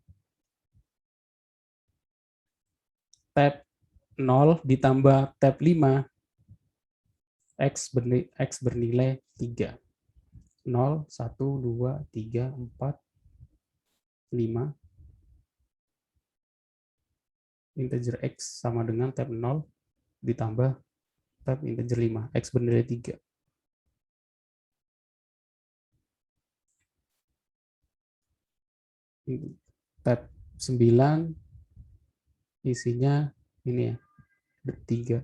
Tab 0 ditambah tab 5, X bernilai 3. 0, 1, 2, 3, 4, 5. Integer X sama dengan tab 0 ditambah tab integer 5. X bernilai 3. Tab 9 isinya ini ya, 3.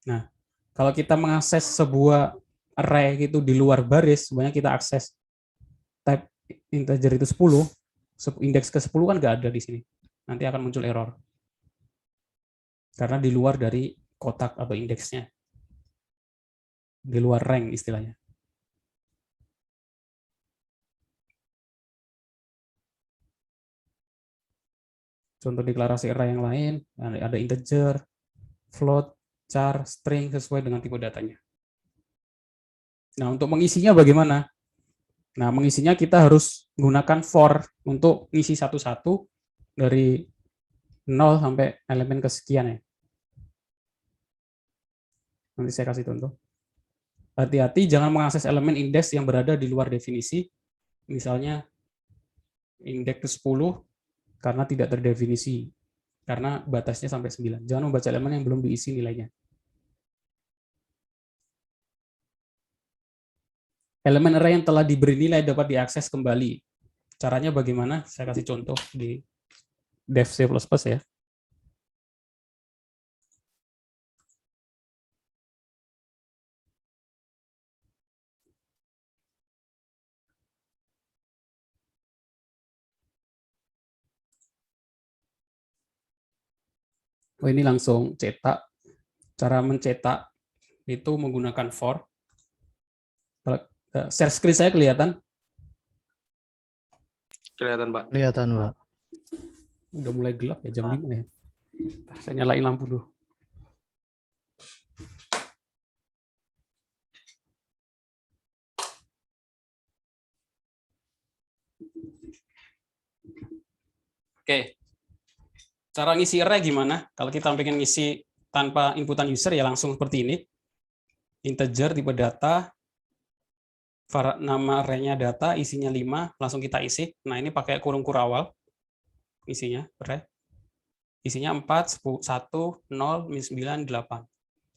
Nah, kalau kita mengakses sebuah array gitu di luar baris, sebenarnya kita akses tab integer itu 10, indeks ke-10 kan nggak ada di sini. Nanti akan muncul error. Karena di luar dari kotak atau indeksnya. Di luar rank istilahnya. Contoh deklarasi array yang lain, ada integer, float, char, string sesuai dengan tipe datanya. Nah, untuk mengisinya bagaimana? Nah, mengisinya kita harus menggunakan for untuk ngisi satu-satu dari 0 sampai elemen kesekian ya. Nanti saya kasih contoh. Hati-hati jangan mengakses elemen indeks yang berada di luar definisi. Misalnya indeks ke-10 karena tidak terdefinisi. Karena batasnya sampai 9. Jangan membaca elemen yang belum diisi nilainya. Elemen array yang telah diberi nilai dapat diakses kembali. Caranya bagaimana? Saya kasih contoh di dev C++ ya. Oh, ini langsung cetak. Cara mencetak itu menggunakan for. Share screen saya kelihatan? Kelihatan, Pak. Kelihatan, Pak. Udah mulai gelap ya, jam 5 ya. Saya nyalain lampu dulu. Oke. Cara ngisi array gimana? Kalau kita pengen ngisi tanpa inputan user ya langsung seperti ini. Integer tipe data, nama array-nya data, isinya 5, langsung kita isi. Nah, ini pakai kurung kurawal isinya, array. Isinya 4, 1, 0, 9, 8.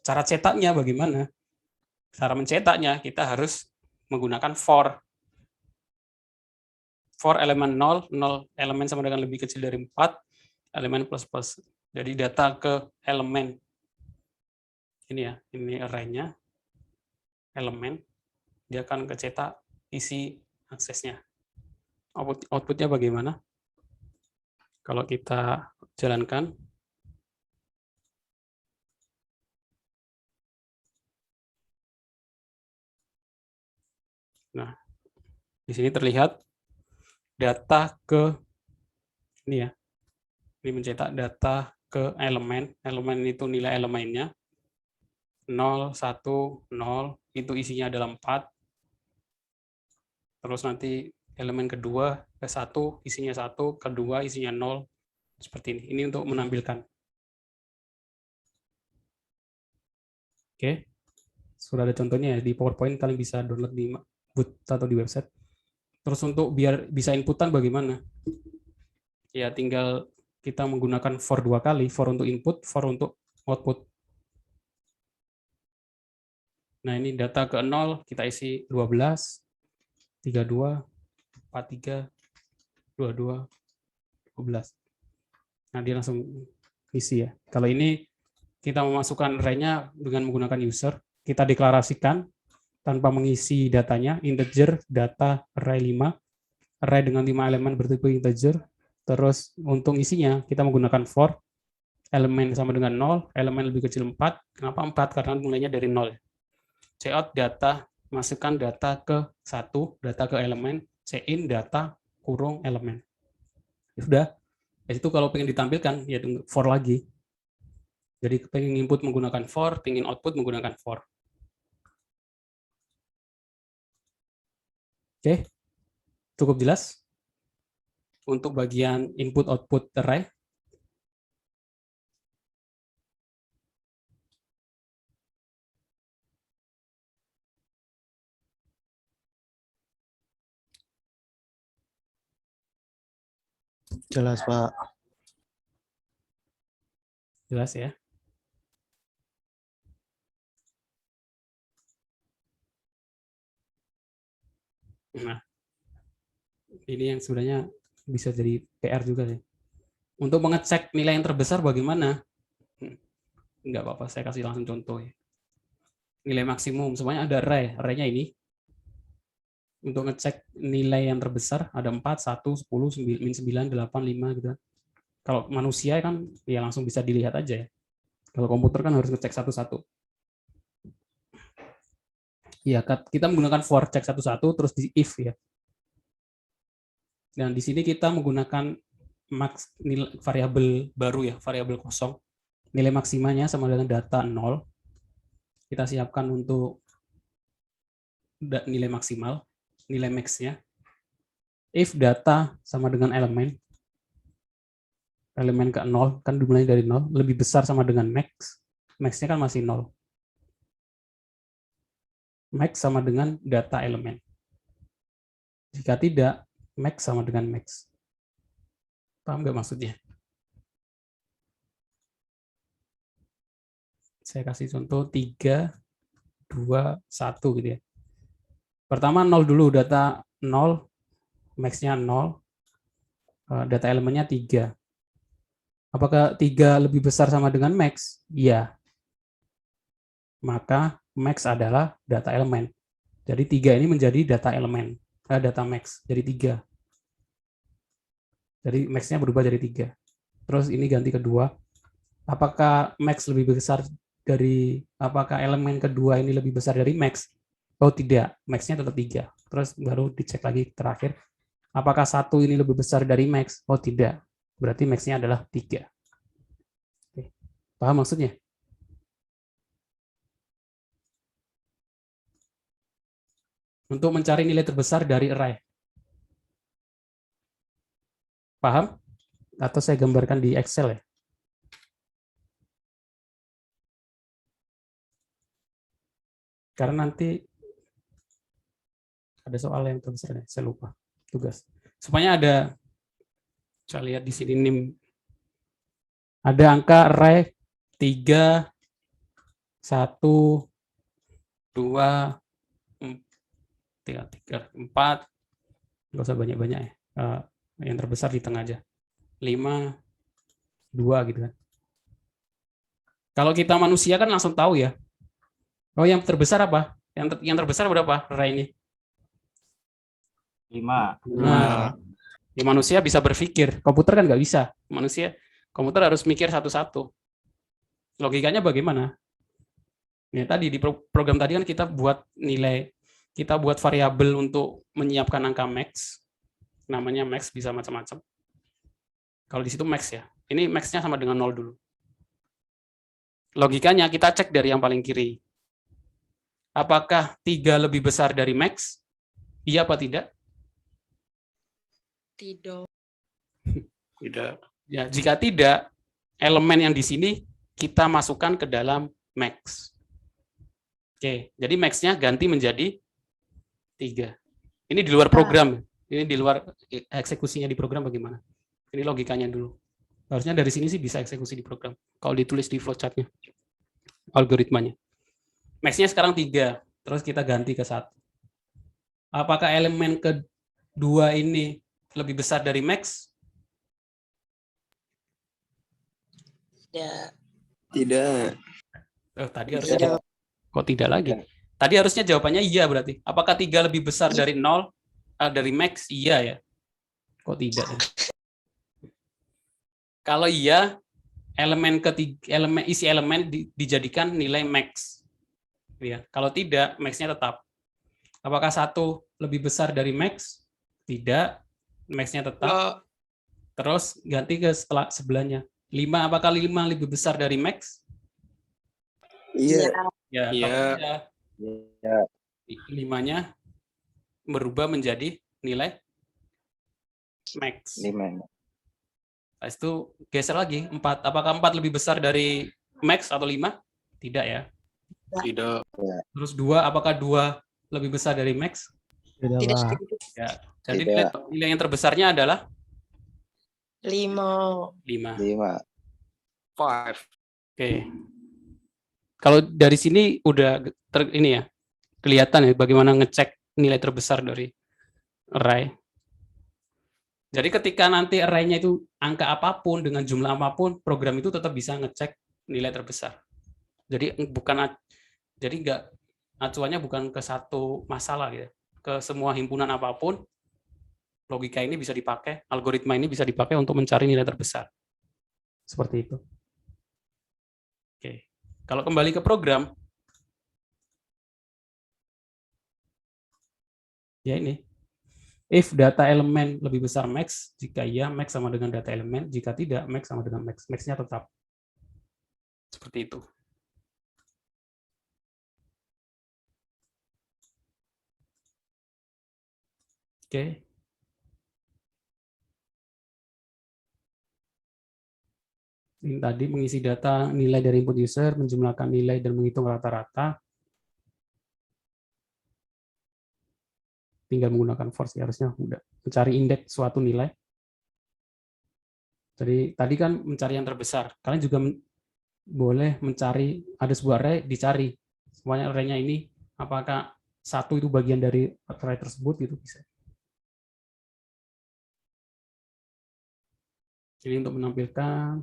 Cara cetaknya bagaimana? Cara mencetaknya kita harus menggunakan for. For elemen 0, 0 elemen sama dengan lebih kecil dari 4, elemen plus plus. Jadi data ke elemen. Ini ya, ini array-nya. Elemen. Dia akan kecetak isi aksesnya. Outputnya bagaimana? Kalau kita jalankan. Nah, di sini terlihat data ke ini ya. Ini mencetak data ke elemen. Elemen itu nilai elemennya. 0, 1, 0. Itu isinya adalah 4. Terus nanti elemen kedua ke 1 isinya 1, kedua isinya 0. Seperti ini. Ini untuk menampilkan. Oke. Sudah ada contohnya ya di PowerPoint, kalian bisa download di booth atau di website. Terus untuk biar bisa inputan bagaimana? Ya tinggal kita menggunakan for 2 kali, for untuk input, for untuk output. Nah, ini data ke 0 kita isi 12, 32, 43, 22, 12. Nah, dia langsung isi ya. Kalau ini kita memasukkan array-nya dengan menggunakan user, kita deklarasikan tanpa mengisi datanya, integer, data, array 5, array dengan 5 elemen bertipe integer. Terus untuk isinya, kita menggunakan for, elemen sama dengan 0, elemen lebih kecil 4. Kenapa 4? Karena mulainya dari 0. Cout data, masukkan data ke 1, data ke elemen, cin data, kurung elemen. Ya sudah, itu kalau pengen ditampilkan, ya for lagi. Jadi pengen input menggunakan for, pengen output menggunakan for. Oke, cukup jelas untuk bagian input-output array. Jelas, Pak. Jelas ya. Nah, ini yang sebenarnya bisa jadi PR juga sih. Untuk mengecek nilai yang terbesar bagaimana? Enggak apa-apa, saya kasih langsung contoh ya. Nilai maksimum, semuanya ada array. Array-nya ini. Untuk ngecek nilai yang terbesar, ada 4, 1, 10, 9, 8, 5 gitu. Kalau manusia kan ya langsung bisa dilihat aja ya. Kalau komputer kan harus ngecek satu-satu. Ya, kita menggunakan for cek satu-satu, terus di if ya. Dan di sini kita menggunakan max nilai variabel baru ya, variabel kosong. Nilai maksimanya sama dengan data 0. Kita siapkan untuk nilai maksimal, nilai max-nya. If data sama dengan elemen ke 0, kan dimulai dari 0, lebih besar sama dengan max. Max-nya kan masih 0. Max sama dengan data elemen. Jika tidak, max sama dengan max. Paham nggak maksudnya? Saya kasih contoh 3, 2, 1 gitu ya. Pertama 0 dulu, data 0, max-nya 0, data elemennya 3. Apakah 3 lebih besar sama dengan max? Iya. Maka max adalah data elemen. Jadi 3 ini menjadi data elemen, data max, jadi 3. Jadi max-nya berubah jadi 3. Terus ini ganti kedua. Apakah max lebih besar dari, apakah elemen kedua ini lebih besar dari max? Oh tidak, max-nya tetap 3. Terus baru dicek lagi terakhir. Apakah 1 ini lebih besar dari max? Oh tidak, berarti max-nya adalah 3. Oke. Paham maksudnya? Untuk mencari nilai terbesar dari array. Paham? Atau saya gambarkan di Excel ya? Karena nanti ada soal yang terbesar, saya lupa tugas. Supaya ada, saya lihat di sini nim, ada angka array 3, 1, 2, 3, 4, nggak usah banyak-banyak ya. Yang terbesar di tengah aja. 5, 2 gitu kan. Kalau kita manusia kan langsung tahu ya. Oh, yang terbesar apa? Yang terbesar berapa array ini? 5. Nah, ya manusia bisa berpikir. Komputer kan nggak bisa. Komputer harus mikir satu-satu. Logikanya bagaimana? Ya, tadi di program tadi kan kita buat nilai, kita buat variabel untuk menyiapkan angka max. Namanya max, bisa macam-macam. Kalau di situ max ya. Ini max-nya sama dengan 0 dulu. Logikanya kita cek dari yang paling kiri. Apakah 3 lebih besar dari max? Iya apa tidak? Tidak. Tidak. Ya, jika tidak, elemen yang di sini kita masukkan ke dalam max. Oke, jadi max-nya ganti menjadi 3. Ini di luar program. Ini di luar eksekusinya di program bagaimana? Ini logikanya dulu. Harusnya dari sini sih bisa eksekusi di program. Kalau ditulis di flowchart-nya, algoritmanya. Max-nya sekarang 3, terus kita ganti ke 1. Apakah elemen kedua ini lebih besar dari max? Tidak. Tadi harusnya kok tidak lagi? Tadi harusnya jawabannya iya berarti. Apakah 3 lebih besar dari 0? Dari max? Iya ya. Kok tidak? Kalau iya, isi elemen dijadikan nilai max. Ya. Kalau tidak, max-nya tetap. Apakah 1 lebih besar dari max? Tidak. Max-nya tetap. Terus ganti ke sebelahnya. 5, apakah 5 lebih besar dari max? Iya. Ya, Iya. Ya. 5-nya berubah menjadi nilai max. 5. Nah, itu geser lagi 4. Apakah 4 lebih besar dari max atau 5? Tidak ya. Tidak. Terus 2, apakah 2 lebih besar dari max? Tidak, Pak. Ya. Jadi nilai yang terbesarnya adalah 5. 5. 5. Oke. Kalau dari sini udah ini ya, kelihatan ya bagaimana ngecek nilai terbesar dari array. Jadi ketika nanti array-nya itu angka apapun dengan jumlah apapun, program itu tetap bisa ngecek nilai terbesar. Jadi nggak acuannya bukan ke satu masalah gitu, ke semua himpunan apapun. Logika ini bisa dipakai, algoritma ini bisa dipakai untuk mencari nilai terbesar. Seperti itu. Oke. Kalau kembali ke program, ya ini. If data elemen lebih besar max, jika iya, max sama dengan data elemen. Jika tidak, max sama dengan max. Max-nya tetap. Seperti itu. Oke. Ini tadi mengisi data nilai dari input user, menjumlahkan nilai dan menghitung rata-rata. Tinggal menggunakan for sih, harusnya mudah. Mencari indeks suatu nilai. Jadi tadi kan mencari yang terbesar. Kalian juga boleh mencari, ada sebuah array, dicari. Semuanya array-nya ini, apakah 1 itu bagian dari array tersebut, gitu bisa. Ini untuk menampilkan,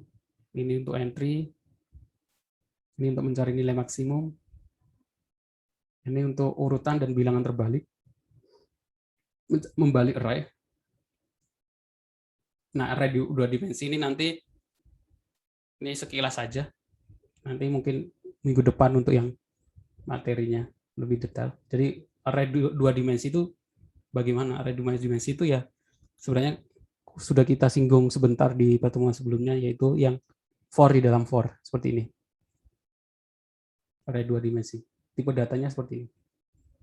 ini untuk entry, ini untuk mencari nilai maksimum, ini untuk urutan dan bilangan terbalik, membalik array. Nah, array di 2 dimensi ini nanti, ini sekilas saja, nanti mungkin minggu depan untuk yang materinya lebih detail. Jadi array 2 dimensi itu bagaimana? Array 2 dimensi itu ya sebenarnya sudah kita singgung sebentar di pertemuan sebelumnya, yaitu yang for di dalam for, seperti ini. Array 2 dimensi. Tipe datanya seperti ini.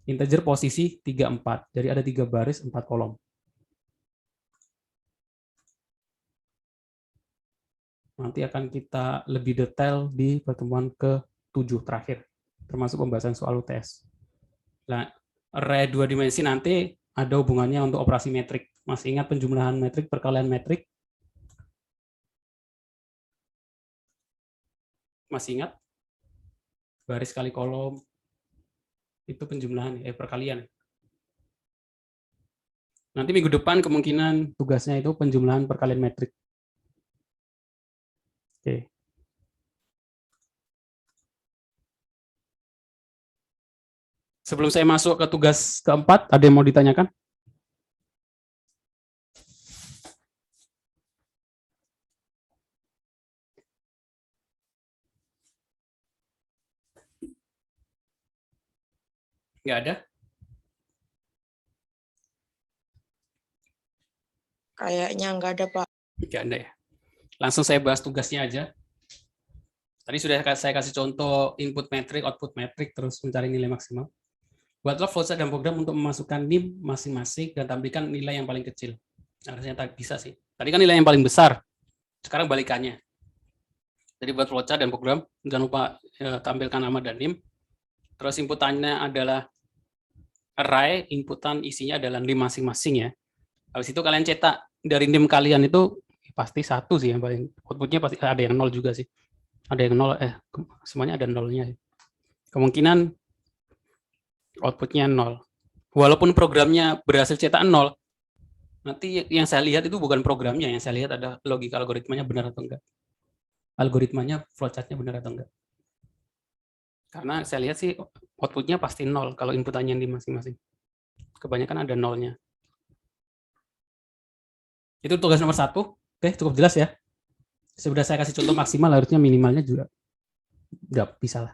Integer posisi 3, 4. Jadi ada 3 baris, 4 kolom. Nanti akan kita lebih detail di pertemuan ke-7 terakhir, termasuk pembahasan soal UTS. Nah, array 2 dimensi nanti ada hubungannya untuk operasi metrik. Masih ingat penjumlahan metrik, perkalian metrik? Masih ingat? Baris kali kolom, itu penjumlahan, perkalian. Nanti minggu depan kemungkinan tugasnya itu penjumlahan perkalian metrik. Oke. Sebelum saya masuk ke tugas keempat, ada yang mau ditanyakan? Nggak ada? Kayaknya nggak ada, Pak. Nggak ada ya. Langsung saya bahas tugasnya aja. Tadi sudah saya kasih contoh input metrik, output metrik, terus mencari nilai maksimal. Buatlah flowchart dan program untuk memasukkan NIM masing-masing dan tampilkan nilai yang paling kecil. Harusnya tak bisa sih. Tadi kan nilai yang paling besar. Sekarang balikannya. Jadi buat flowchart dan program, jangan lupa tampilkan nama dan NIM. Terus inputannya adalah array, inputan isinya adalah NIM masing-masing ya. Habis itu kalian cetak dari NIM kalian itu pasti 1 sih yang paling, outputnya pasti ada yang 0 juga sih. Ada yang 0, semuanya ada nolnya. Kemungkinan outputnya 0. Walaupun programnya berhasil cetak 0, nanti yang saya lihat itu bukan programnya, yang saya lihat ada logika algoritmanya benar atau enggak. Algoritmanya, flowchart-nya benar atau enggak. Karena saya lihat sih outputnya pasti 0 kalau inputannya di masing-masing. Kebanyakan ada 0-nya. Itu tugas nomor 1. Oke, cukup jelas ya. Sudah saya kasih contoh maksimal, harusnya minimalnya juga nggak bisa lah.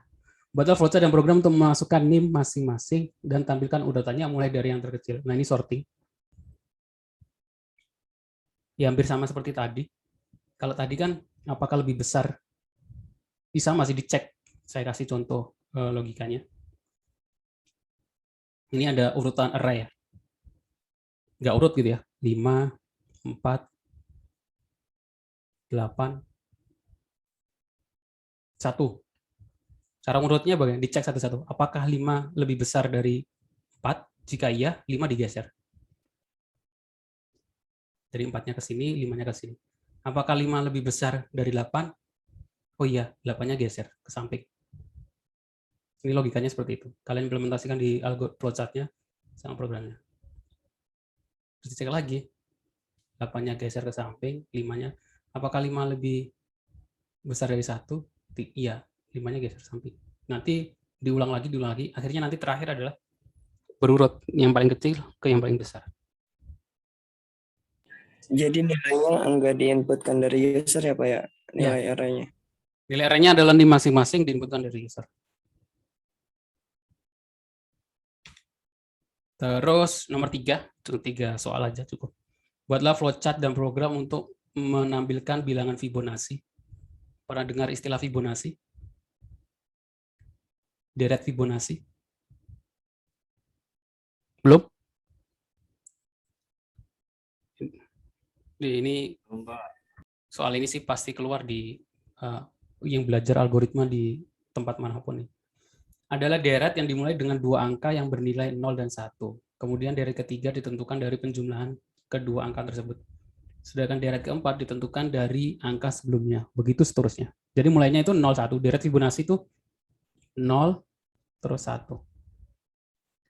Buatlah flowchart dan program untuk memasukkan NIM masing-masing dan tampilkan urutannya mulai dari yang terkecil. Nah, ini sorting. Ya, hampir sama seperti tadi. Kalau tadi kan apakah lebih besar? Bisa masih dicek. Saya kasih contoh logikanya. Ini ada urutan array ya. Nggak urut gitu ya. 5, 4, 8, 1. Cara urutnya bagaimana? Dicek satu-satu. Apakah 5 lebih besar dari 4? Jika iya, 5 digeser. Dari 4-nya ke sini, 5-nya ke sini. Apakah 5 lebih besar dari 8? Oh iya, 8-nya geser ke samping. Ini logikanya seperti itu. Kalian implementasikan di flowchart-nya sama programnya. Terus dicek lagi. 8-nya geser ke samping, 5-nya. Apakah 5 lebih besar dari 1? Iya, 5-nya geser ke samping. Nanti diulang lagi. Akhirnya nanti terakhir adalah berurut yang paling kecil ke yang paling besar. Jadi nilainya enggak diinputkan dari user ya Pak ya? Nilai Ya. arraynya. Nilai arraynya adalah di masing-masing diinputkan dari user. Terus nomor 3, cukup 3 soal aja cukup. Buatlah flowchart dan program untuk menampilkan bilangan Fibonacci. Pernah dengar istilah Fibonacci? Deret Fibonacci? Belum? Ini soal ini sih pasti keluar di yang belajar algoritma di tempat manapun nih. Adalah deret yang dimulai dengan 2 angka yang bernilai 0 dan 1. Kemudian deret ketiga ditentukan dari penjumlahan kedua angka tersebut. Sedangkan deret keempat ditentukan dari angka sebelumnya. Begitu seterusnya. Jadi mulainya itu 0, 1. Deret Fibonacci itu 0, terus 1.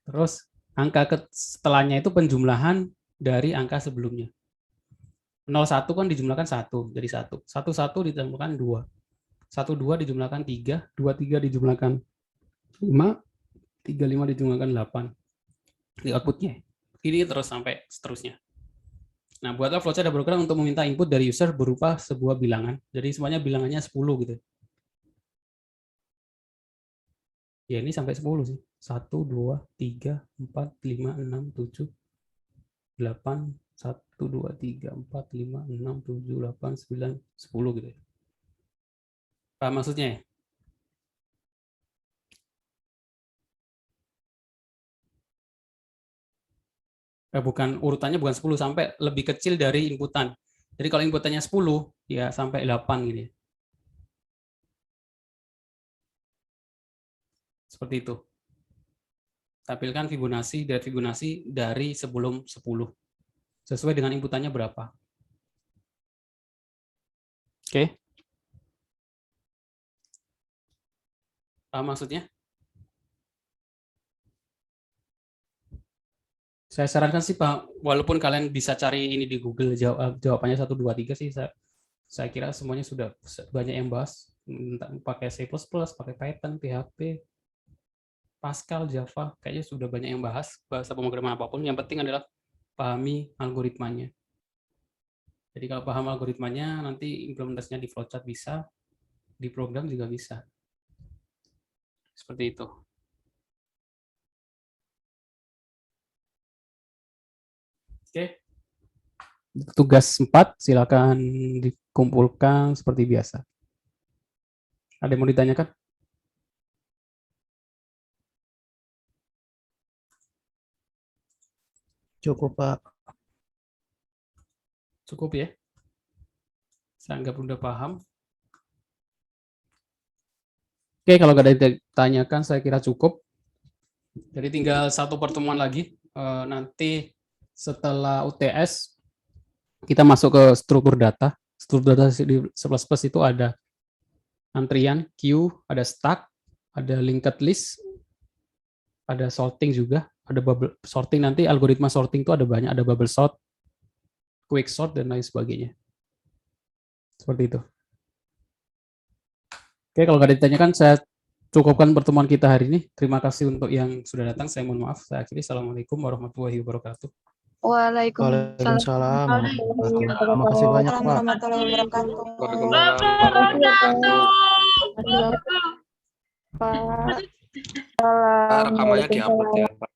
Terus angka setelahnya itu penjumlahan dari angka sebelumnya. 0, 1 kan dijumlahkan 1, jadi 1. 1, 1 dijumlahkan 2. 1, 2 dijumlahkan 3. 2, 3 dijumlahkan 5, 3, 5 dijumlahkan 8. Di outputnya. Ini terus sampai seterusnya. Nah, buatlah flowchart dan program untuk meminta input dari user berupa sebuah bilangan. Jadi semuanya bilangannya 10 gitu. Ya, ini sampai 10 sih. 1, 2, 3, 4, 5, 6, 7, 8, 1, 2, 3, 4, 5, 6, 7, 8, 9, 10 gitu ya. Paham maksudnya ya? Bukan, urutannya bukan 10, sampai lebih kecil dari inputan. Jadi kalau inputannya 10, ya sampai 8 gitu ya. Seperti itu. Tampilkan Fibonacci dari sebelum 10. Sesuai dengan inputannya berapa. Oke. Paham maksudnya? Saya sarankan sih Pak, walaupun kalian bisa cari ini di Google jawabannya 1, 2, 3 sih, saya kira semuanya sudah banyak yang bahas, pakai C++, pakai Python, PHP, Pascal, Java, kayaknya sudah banyak yang bahas bahasa pemrograman apapun. Yang penting adalah pahami algoritmanya. Jadi kalau paham algoritmanya, nanti implementasinya di flowchart bisa, di program juga bisa. Seperti itu. Oke. Tugas 4, silakan dikumpulkan seperti biasa. Ada yang mau ditanyakan? Cukup, Pak. Cukup ya? Saya anggap udah paham. Oke, kalau nggak ada yang ditanyakan, saya kira cukup. Jadi tinggal satu pertemuan lagi. Nanti setelah UTS kita masuk ke struktur data. Struktur data di C++ itu ada antrian, queue, ada stack, ada linked list, ada sorting juga, ada bubble sorting. Nanti algoritma sorting itu ada banyak, ada bubble sort, quick sort, dan lain sebagainya. Seperti itu. Oke, kalau nggak ditanyakan, saya cukupkan pertemuan kita hari ini. Terima kasih untuk yang sudah datang. Saya mohon maaf. Saya akhiri. Assalamualaikum warahmatullahi wabarakatuh. Waalaikumsalam. Terima kasih banyak, Pak. Warahmatullahi wabarakatuh. Pak. Rekamannya diupload ya, Pak.